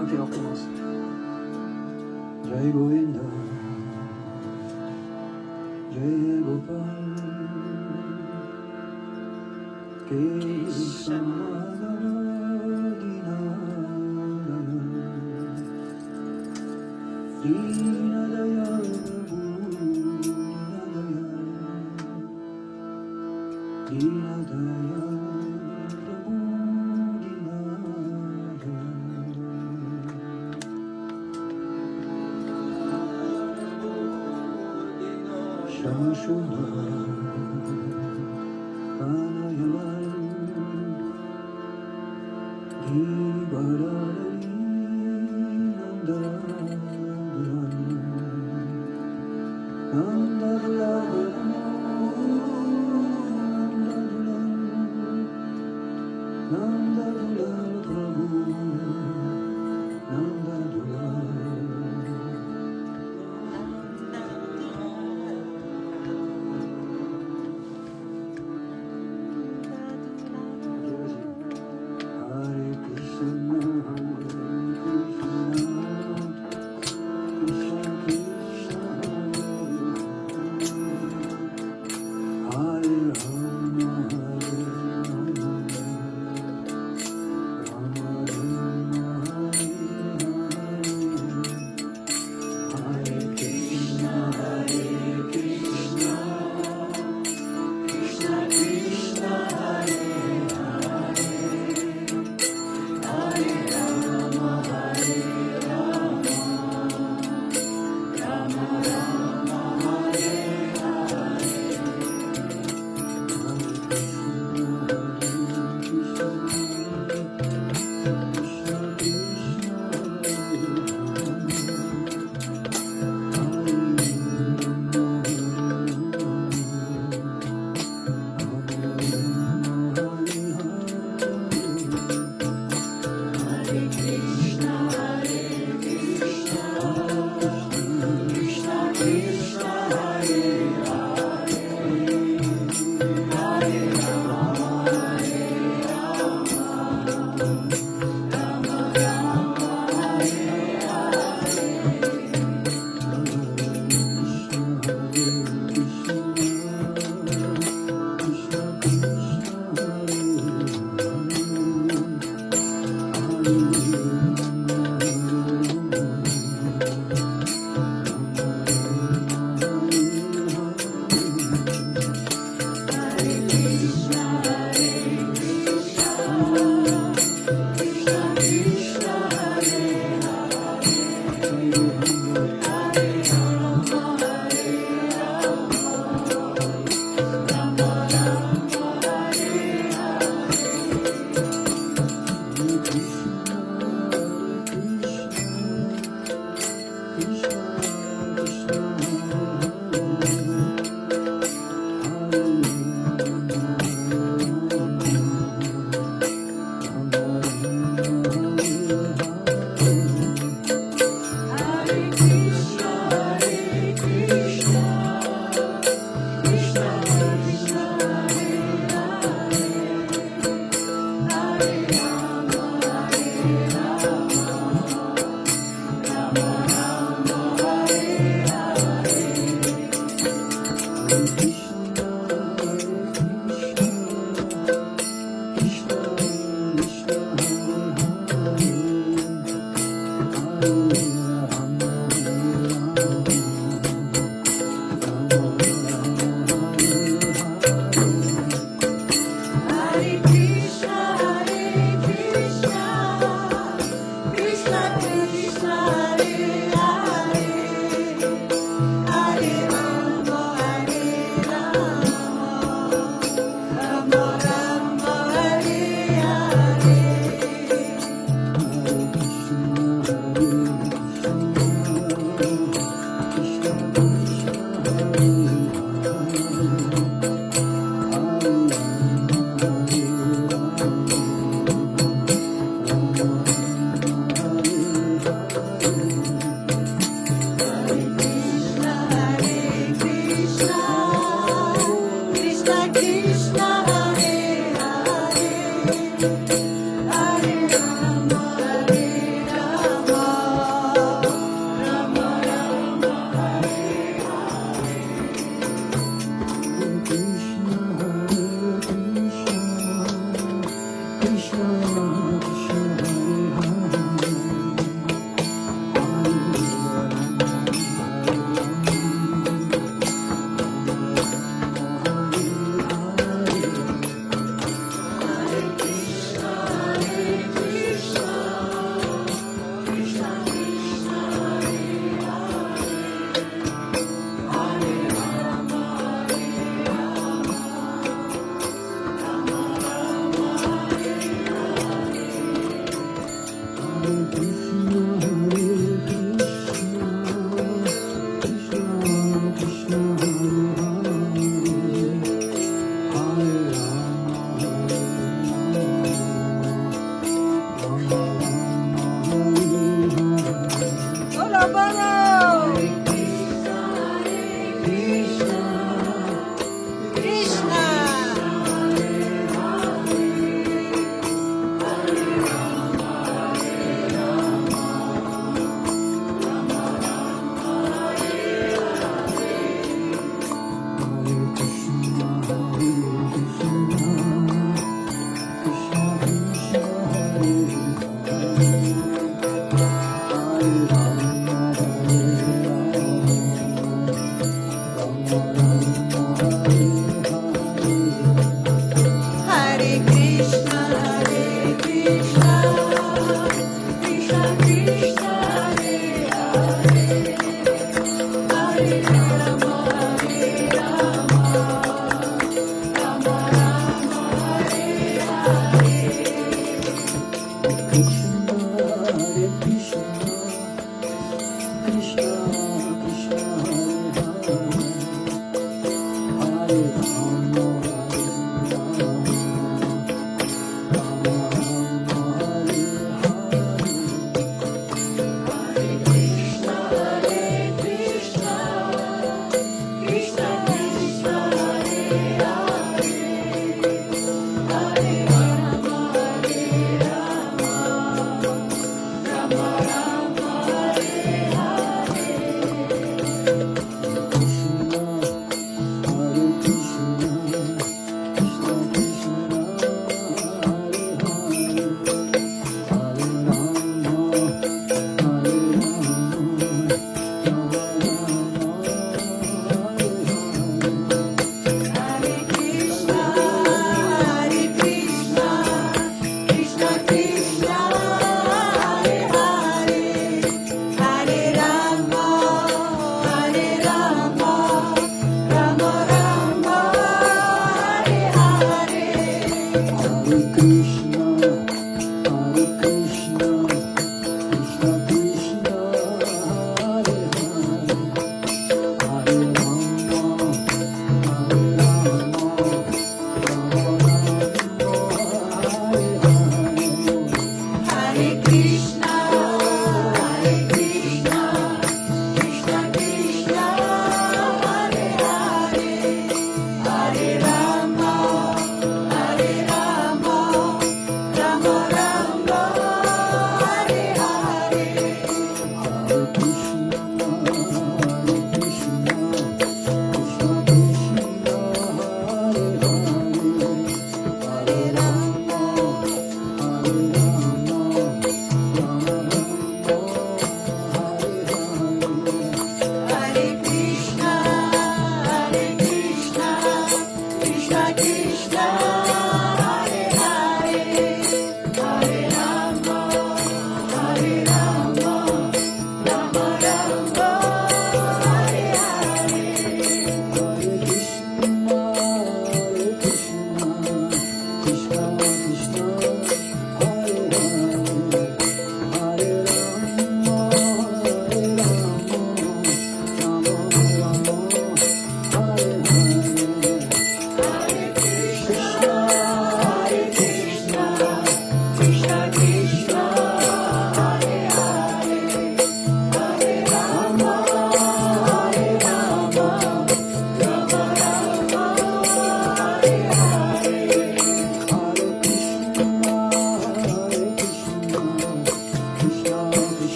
Speaker 1: Ok, on recommence. Jai Govinda, Jai Gopal, Keshamadana, Dinadaya, Dinadaya, Shashudha, Panayaman, Divarari, Nandaduran, Nandaduran, Nandaduran, Prabhu, Nandaduran. Hare Krishna, Krishna Krishna, Hare Rama, Rama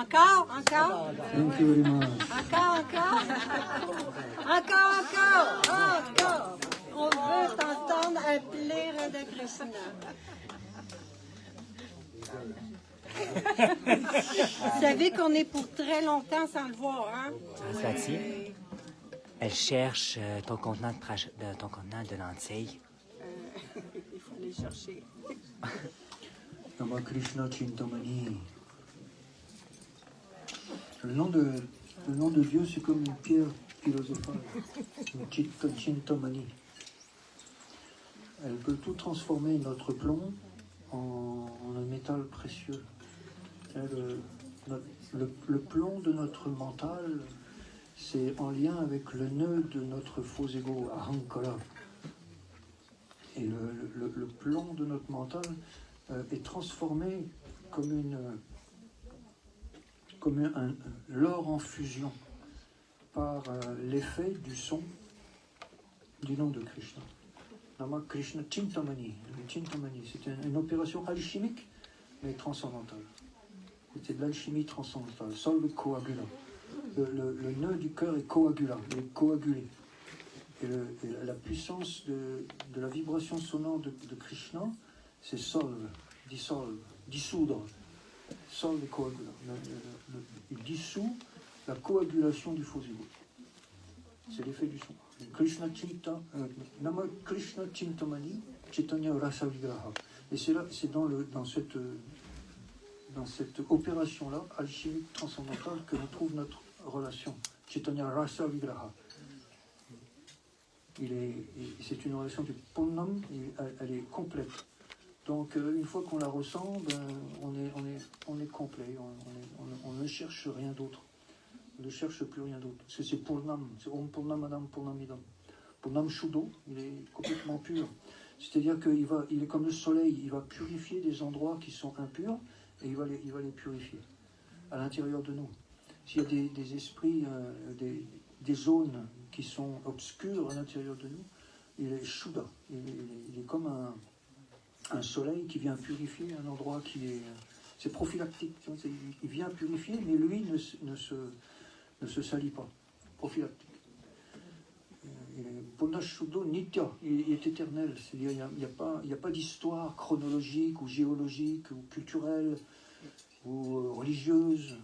Speaker 3: Encore?
Speaker 1: Thank you very much.
Speaker 3: Encore! On veut t'entendre appeler Radha Krishna. Vous savez qu'on est pour très longtemps sans le voir, hein?
Speaker 6: Swati, elle cherche ton contenant de lentilles.
Speaker 2: Il faut aller chercher.
Speaker 1: Nama Krishna Chintamani. Le nom de Dieu, c'est comme une pierre philosophale, une Chitta Chintamani. Elle peut tout transformer notre plomb en un métal précieux. Le plomb de notre mental, c'est en lien avec le nœud de notre faux ego, Ahankara. Et le plomb de notre mental est transformé comme l'or en fusion par l'effet du son du nom de Krishna. Nama Krishna Chintamani. Chintamani, c'est une opération alchimique, mais transcendantale. C'était de l'alchimie transcendantale. Solve coagula. Le nœud du cœur est coagula, il est coagulé. Et la puissance de la vibration sonore de Krishna, c'est solve, dissoudre. Solve coagula. Il dissout la coagulation du faux ego. C'est l'effet du son. Krishna Chinta, Nama Krishna Chintamani, Chaitanya Rasa Vigraha. Et c'est dans cette opération-là, alchimique transcendantale, que l'on trouve notre relation. Chaitanya Rasa Vigraha. C'est une relation du Purnam, elle est complète. Donc une fois qu'on la ressent, on est complet, on ne cherche rien d'autre. On ne cherche plus rien d'autre. Parce que c'est Purnam, c'est Om Purnamadam Purnamidam. Purnam Shuddho, il est complètement pur. C'est-à-dire qu'il est comme le soleil, il va purifier des endroits qui sont impurs et il va les purifier à l'intérieur de nous. S'il y a des esprits, des zones qui sont obscures à l'intérieur de nous, il est Shuddha. Il est comme un soleil qui vient purifier un endroit qui est... C'est prophylactique. Il vient purifier, mais lui ne se salit pas. Prophylactique. Purna Shuddho Nitya, il est éternel. C'est-à-dire il n'y a pas d'histoire chronologique ou géologique ou culturelle ou religieuse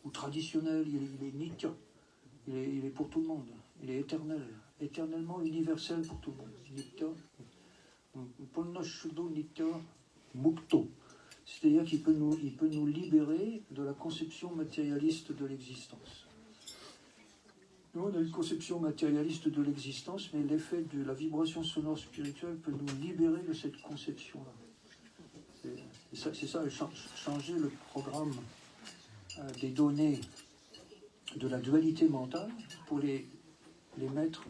Speaker 1: ou traditionnelle. Il est Nitya. Il est pour tout le monde. Il est éternel. Éternellement universel pour tout le monde. Nitya. Purna Shuddho Nitya Mukto. C'est-à-dire qu'il peut nous libérer de la conception matérialiste de l'existence. Nous, on a une conception matérialiste de l'existence, mais l'effet de la vibration sonore spirituelle peut nous libérer de cette conception-là. C'est ça, changer le programme des données de la dualité mentale pour les mettre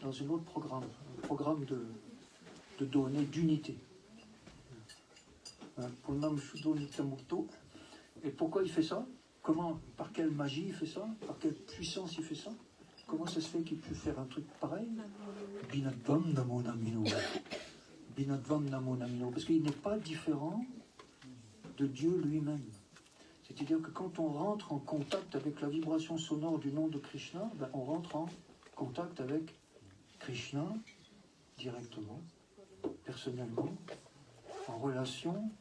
Speaker 1: dans un autre programme, un programme de données d'unité. Pour le Nam Shuddho Nityamukto. Et pourquoi il fait ça? Par quelle magie il fait ça? Par quelle puissance il fait ça? Comment ça se fait qu'il peut faire un truc pareil? Binadvam Namo Namino. Binadvam Namo Namino. Parce qu'il n'est pas différent de Dieu lui-même. C'est-à-dire que quand on rentre en contact avec la vibration sonore du nom de Krishna, on rentre en contact avec Krishna directement, personnellement, en relation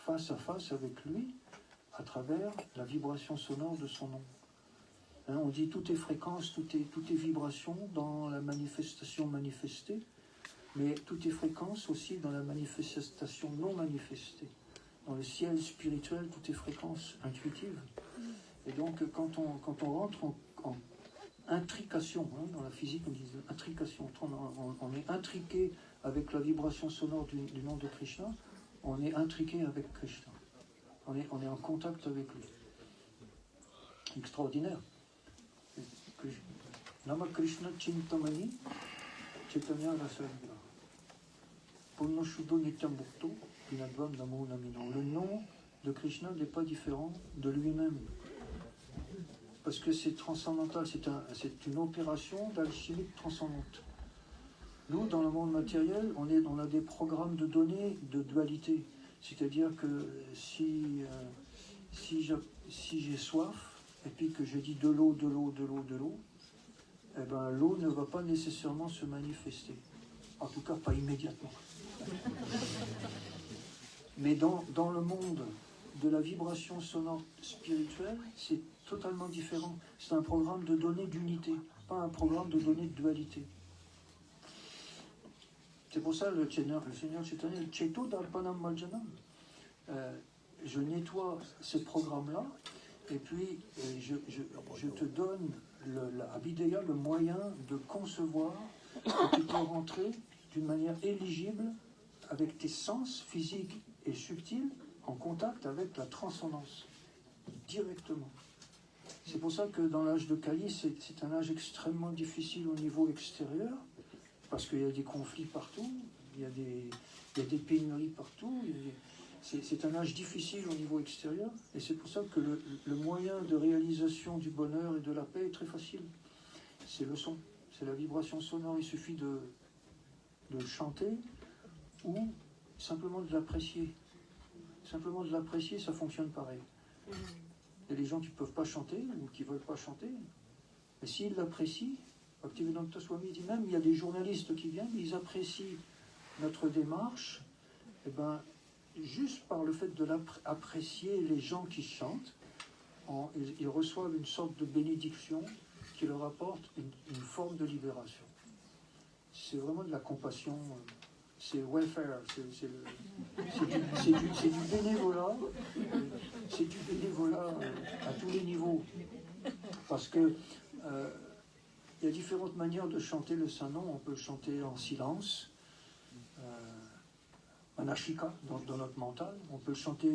Speaker 1: face à face avec lui à travers la vibration sonore de son nom. On dit tout est fréquence, tout est vibration dans la manifestation manifestée, mais tout est fréquence aussi dans la manifestation non manifestée. Dans le ciel spirituel, tout est fréquence intuitive. Et donc, quand on rentre en intrication, dans la physique, on dit intrication, on est intriqué avec la vibration sonore du nom de Krishna, on est intriqué avec Krishna. On est en contact avec lui. Extraordinaire. Nama Krishna Chintamani Chaitanya Rasa Vigraha. Purna Shuddho Nityamukto Binadvam Namo Namino. Le nom de Krishna n'est pas différent de lui-même. Parce que c'est transcendantal, c'est une opération d'alchimie transcendante. Nous, dans le monde matériel, on a des programmes de données de dualité. C'est-à-dire que si si j'ai soif, et puis que je dis de l'eau, de l'eau, de l'eau, de l'eau, eh ben, l'eau ne va pas nécessairement se manifester. En tout cas, pas immédiatement. Mais dans le monde de la vibration sonore spirituelle, c'est totalement différent. C'est un programme de données d'unité, pas un programme de données de dualité. C'est pour ça le Seigneur Chaitanya, le Cheto Darpanam Maljanam. Je nettoie ce programme-là, et puis je te donne l'Abhideya, le moyen de concevoir que tu peux rentrer d'une manière éligible avec tes sens physiques et subtils en contact avec la transcendance, directement. C'est pour ça que dans l'âge de Kali, c'est un âge extrêmement difficile au niveau extérieur, parce qu'il y a des conflits partout, il y a des pénuries partout, c'est un âge difficile au niveau extérieur, et c'est pour ça que le moyen de réalisation du bonheur et de la paix est très facile. C'est le son, c'est la vibration sonore, il suffit de chanter ou simplement de l'apprécier. Simplement de l'apprécier, ça fonctionne pareil. Il y a des gens qui ne peuvent pas chanter ou qui ne veulent pas chanter, mais s'ils l'apprécient, Bhaktivedanta Swami dit même, il y a des journalistes qui viennent, ils apprécient notre démarche, et ben, juste par le fait de l'apprécier les gens qui chantent, ils reçoivent une sorte de bénédiction qui leur apporte une forme de libération. C'est vraiment de la compassion, c'est welfare, c'est du bénévolat, c'est du bénévolat à tous les niveaux. Parce que il y a différentes manières de chanter le Saint-Nom. On peut le chanter en silence, en ashika, dans notre mental. On peut le chanter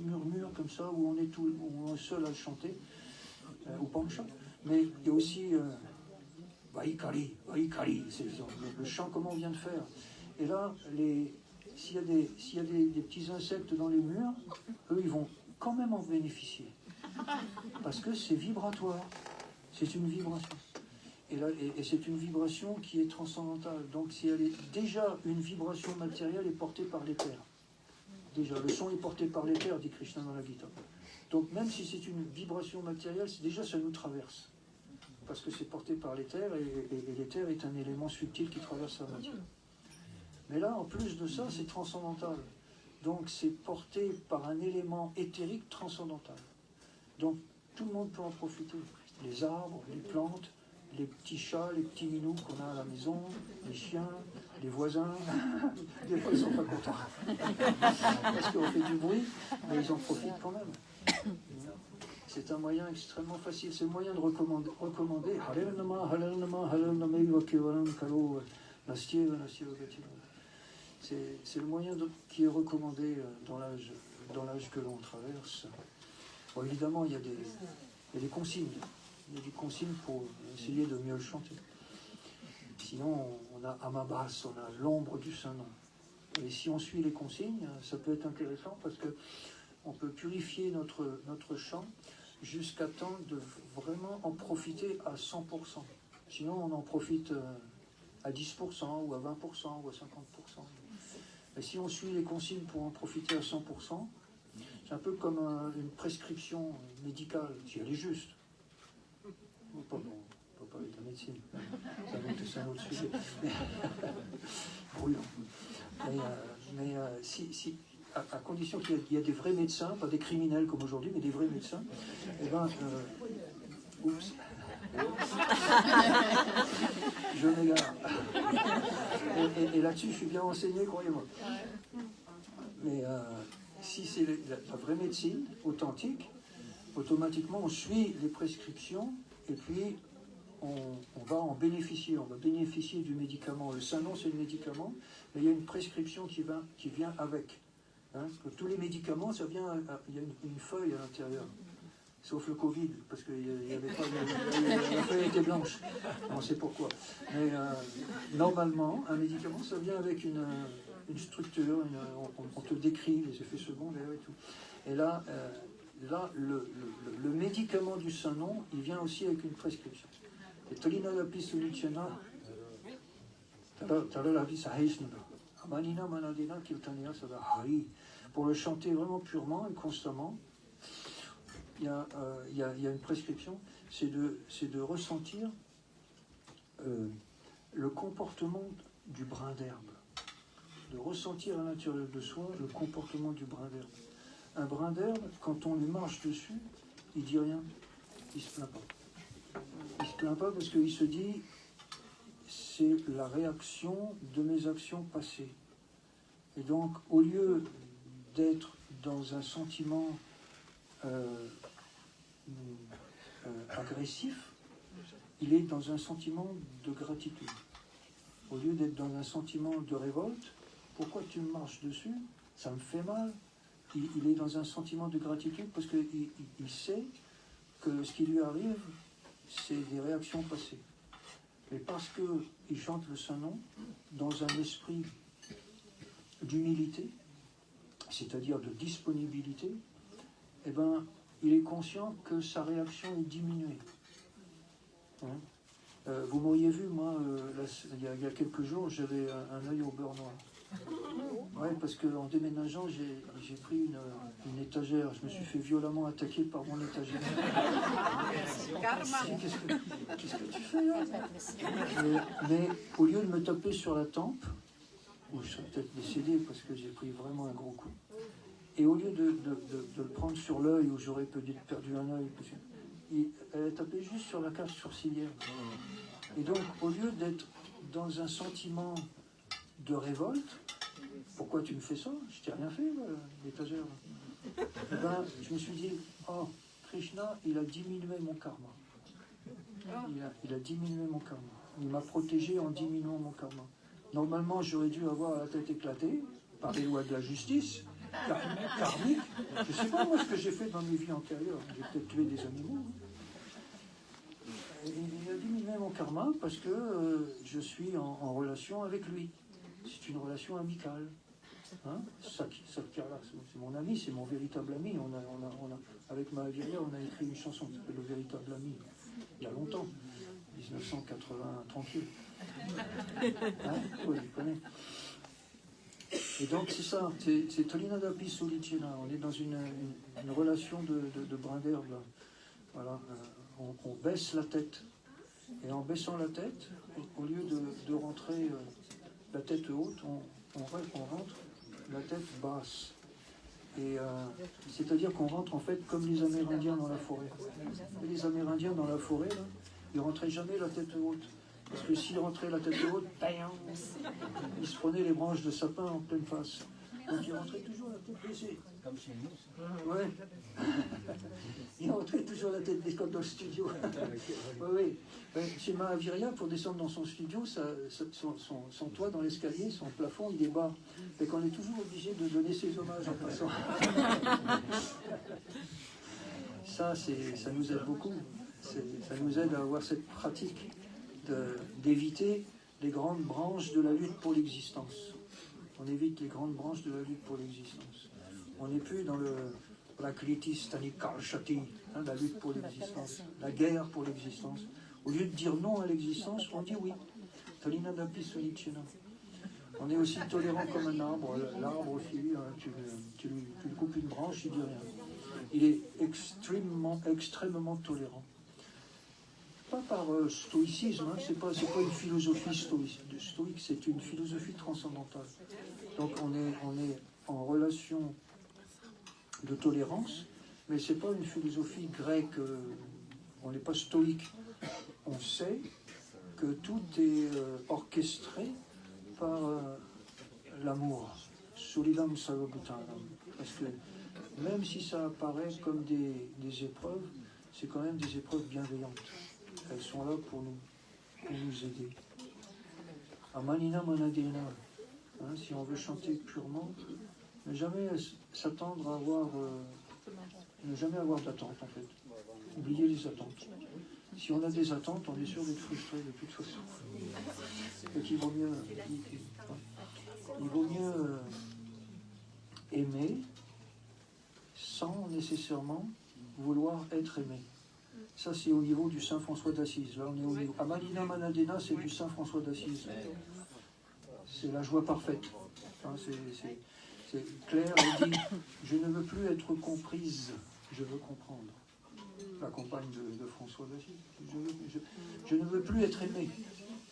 Speaker 1: murmure comme ça, où on est seul à le chanter, ou pancha. Mais il y a aussi Vaikari, c'est le chant comme on vient de faire. Et là, s'il y a des petits insectes dans les murs, eux, ils vont quand même en bénéficier. Parce que c'est vibratoire. C'est une vibration. Et c'est une vibration qui est transcendantale. Donc si elle est déjà une vibration matérielle est portée par l'éther. Déjà, le son est porté par l'éther, dit Krishna dans la Gita. Donc même si c'est une vibration matérielle, déjà ça nous traverse. Parce que c'est porté par l'éther, et l'éther est un élément subtil qui traverse la matière. Mais là, en plus de ça, c'est transcendantal. Donc c'est porté par un élément éthérique transcendantal. Donc tout le monde peut en profiter. Les arbres, les plantes, les petits chats, les petits minous qu'on a à la maison, les chiens, les voisins. Des fois, ils ne sont pas contents. Parce qu'on fait du bruit, mais ils en profitent quand même. C'est un moyen extrêmement facile. C'est le moyen de recommander Halel Nama, Halel Nama, Halel Nama, Kevaram, Karo, Nastieva, Nastieva, Gativa. C'est le moyen qui est recommandé dans l'âge que l'on traverse. Bon, évidemment, il y a des consignes. Il y a des consignes pour essayer de mieux le chanter. Sinon, on a Amabas, on a l'ombre du Saint-Nom. Et si on suit les consignes, ça peut être intéressant parce qu'on peut purifier notre chant jusqu'à temps de vraiment en profiter à 100%. Sinon, on en profite à 10% ou à 20% ou à 50%. Et si on suit les consignes pour en profiter à 100%, c'est un peu comme une prescription médicale, si elle est juste. On ne peut pas parler de la médecine, c'est un autre sujet. Brûlant. Mais si, à condition qu'il y a des vrais médecins, pas des criminels comme aujourd'hui, mais des vrais médecins, eh ben, oups, je m'égare. Et là-dessus, je suis bien renseigné, croyez-moi. Mais si c'est la vraie médecine authentique, automatiquement on suit les prescriptions et puis on va en bénéficier. On va bénéficier du médicament. Le Saint-Nom, c'est le médicament, mais il y a une prescription qui vient avec. Hein, parce que tous les médicaments, il y a une feuille à l'intérieur. Sauf le Covid, parce que la feuille était blanche. On sait pourquoi. Mais normalement, un médicament, ça vient avec une structure, on te décrit les effets secondaires et tout. Et là, le médicament du Saint-Nom, il vient aussi avec une prescription. Et Tolina Lapi Sulichana, Taralavi Sahisnada, Amanina Manadina Kirtania Sada Hari. Pour le chanter vraiment purement et constamment, il y a une prescription, c'est de ressentir le comportement du brin d'herbe. De ressentir à l'intérieur de soi le comportement du brin d'herbe. Un brin d'herbe, quand on lui marche dessus, il dit rien, il se plaint pas. Il se plaint pas parce qu'il se dit, c'est la réaction de mes actions passées. Et donc, au lieu d'être dans un sentiment agressif, il est dans un sentiment de gratitude. Au lieu d'être dans un sentiment de révolte, pourquoi tu me marches dessus? Ça me fait mal. Il est dans un sentiment de gratitude parce qu'il sait que ce qui lui arrive, c'est des réactions passées. Mais parce qu'il chante le Saint-Nom dans un esprit d'humilité, c'est-à-dire de disponibilité, eh ben, il est conscient que sa réaction est diminuée. Hein? Vous m'auriez vu, moi, il y a quelques jours, j'avais un œil au beurre noir. Ouais, parce qu'en déménageant, j'ai pris une étagère. Je me suis fait violemment attaquer par mon étagère. Qu'est-ce que tu fais là? Mais au lieu de me taper sur la tempe, où je serais peut-être décédé parce que j'ai pris vraiment un gros coup, et au lieu de le prendre sur l'œil, où j'aurais peut-être perdu un œil, elle a tapé juste sur la cage sourcilière. Et donc, au lieu d'être dans un sentiment de révolte, pourquoi tu me fais ça? Je t'ai rien fait, l'étagère. Eh ben, je me suis dit, oh, Krishna, il a diminué mon karma. Il a diminué mon karma. Il m'a protégé en diminuant mon karma. Normalement, j'aurais dû avoir la tête éclatée par les lois de la justice, karmique. Je ne sais pas moi ce que j'ai fait dans mes vies antérieures. J'ai peut-être tué des animaux. Il a diminué mon karma parce que je suis en relation avec lui. C'est une relation amicale. Hein? Satyara, c'est mon ami, c'est mon véritable ami. Avec Mahavirya, on a écrit une chanson qui s'appelle Le véritable ami, il y a longtemps, 1980, tranquille. Hein? Oui, je connais. Et donc c'est ça, c'est Tolinadapi Sulicena. On est dans une relation de brin d'herbe. Voilà. On baisse la tête. Et en baissant la tête, au lieu de rentrer la tête haute, on rentre la tête basse. Et c'est-à-dire qu'on rentre en fait comme les Amérindiens dans la forêt. Et les Amérindiens dans la forêt, là, ils rentraient jamais la tête haute. Parce que s'ils rentraient la tête haute, ils se prenaient les branches de sapin en pleine face. Donc ils rentraient toujours la tête baissée.
Speaker 5: Comme chez nous, ça.
Speaker 1: Ouais. Il rentrait toujours la tête baissée comme dans le studio. Oui. Chez Mahavirya, pour descendre dans son studio, son toit dans l'escalier, son plafond, il est bas. Fait qu'on est toujours obligé de donner ses hommages en passant. Ça nous aide beaucoup. Ça nous aide à avoir cette pratique d'éviter les grandes branches de la lutte pour l'existence. On évite les grandes branches de la lutte pour l'existence. On n'est plus dans le prakriti stanikal shati, la lutte pour l'existence, la guerre pour l'existence. Au lieu de dire non à l'existence, on dit oui. Talinadapi sunicena. On est aussi tolérant comme un arbre. L'arbre aussi, tu lui coupes une branche, il ne dit rien. Il est extrêmement tolérant. Pas par stoïcisme, c'est pas une philosophie stoïque, c'est une philosophie transcendantale. Donc on est en relation de tolérance, mais c'est pas une philosophie grecque, on n'est pas stoïque. On sait que tout est orchestré par l'amour, solidam sarvabhutanam. Parce que même si ça apparaît comme des épreuves, c'est quand même des épreuves bienveillantes. Elles sont là pour nous aider. Amanina manadena, si on veut chanter purement, ne jamais s'attendre à avoir, ne jamais avoir d'attente en fait. Oubliez les attentes. Si on a des attentes, on est sûr d'être frustré de toute façon. Donc il vaut mieux aimer sans nécessairement vouloir être aimé. Ça, c'est au niveau du Saint François d'Assise. Là, on est au niveau. Amanina Manadena, c'est du Saint François d'Assise. C'est la joie parfaite. C'est clair, elle dit, je ne veux plus être comprise, je veux comprendre. la compagne de François Basile. Je ne veux plus être aimé,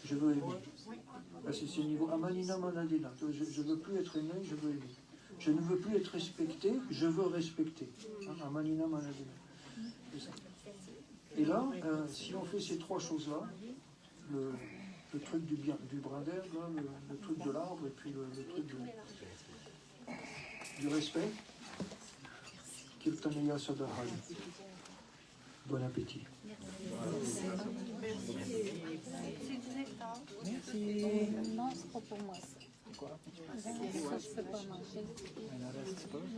Speaker 1: je veux aimer. Là, c'est ce niveau Amanina Manadina. Je ne veux plus être aimé, je veux aimer. Je ne veux plus être respecté, je veux respecter. Amanina Manadina. C'est ça. Et là, si on fait ces trois choses-là, le truc du brin d'herbe, le truc de l'arbre, et puis le truc du respect, Kirtaneya Sadahaya. Bon appétit.
Speaker 7: Non, c'est pas pour moi ça. Ça, je peux pas manger.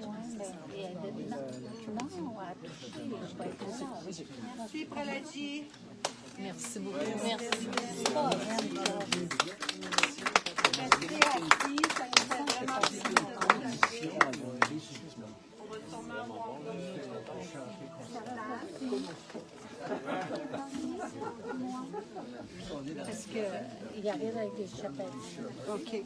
Speaker 7: Non, à toucher, je vais être là.
Speaker 2: Merci, Praladi.
Speaker 7: Merci beaucoup. Merci. Oh,
Speaker 2: Restez assis, ça nous fait vraiment plaisir. On va sûrement avoir
Speaker 7: parce qu'il arrive avec des chapelles.
Speaker 2: OK.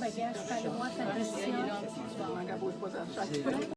Speaker 7: Bagage, pas le droit, t'as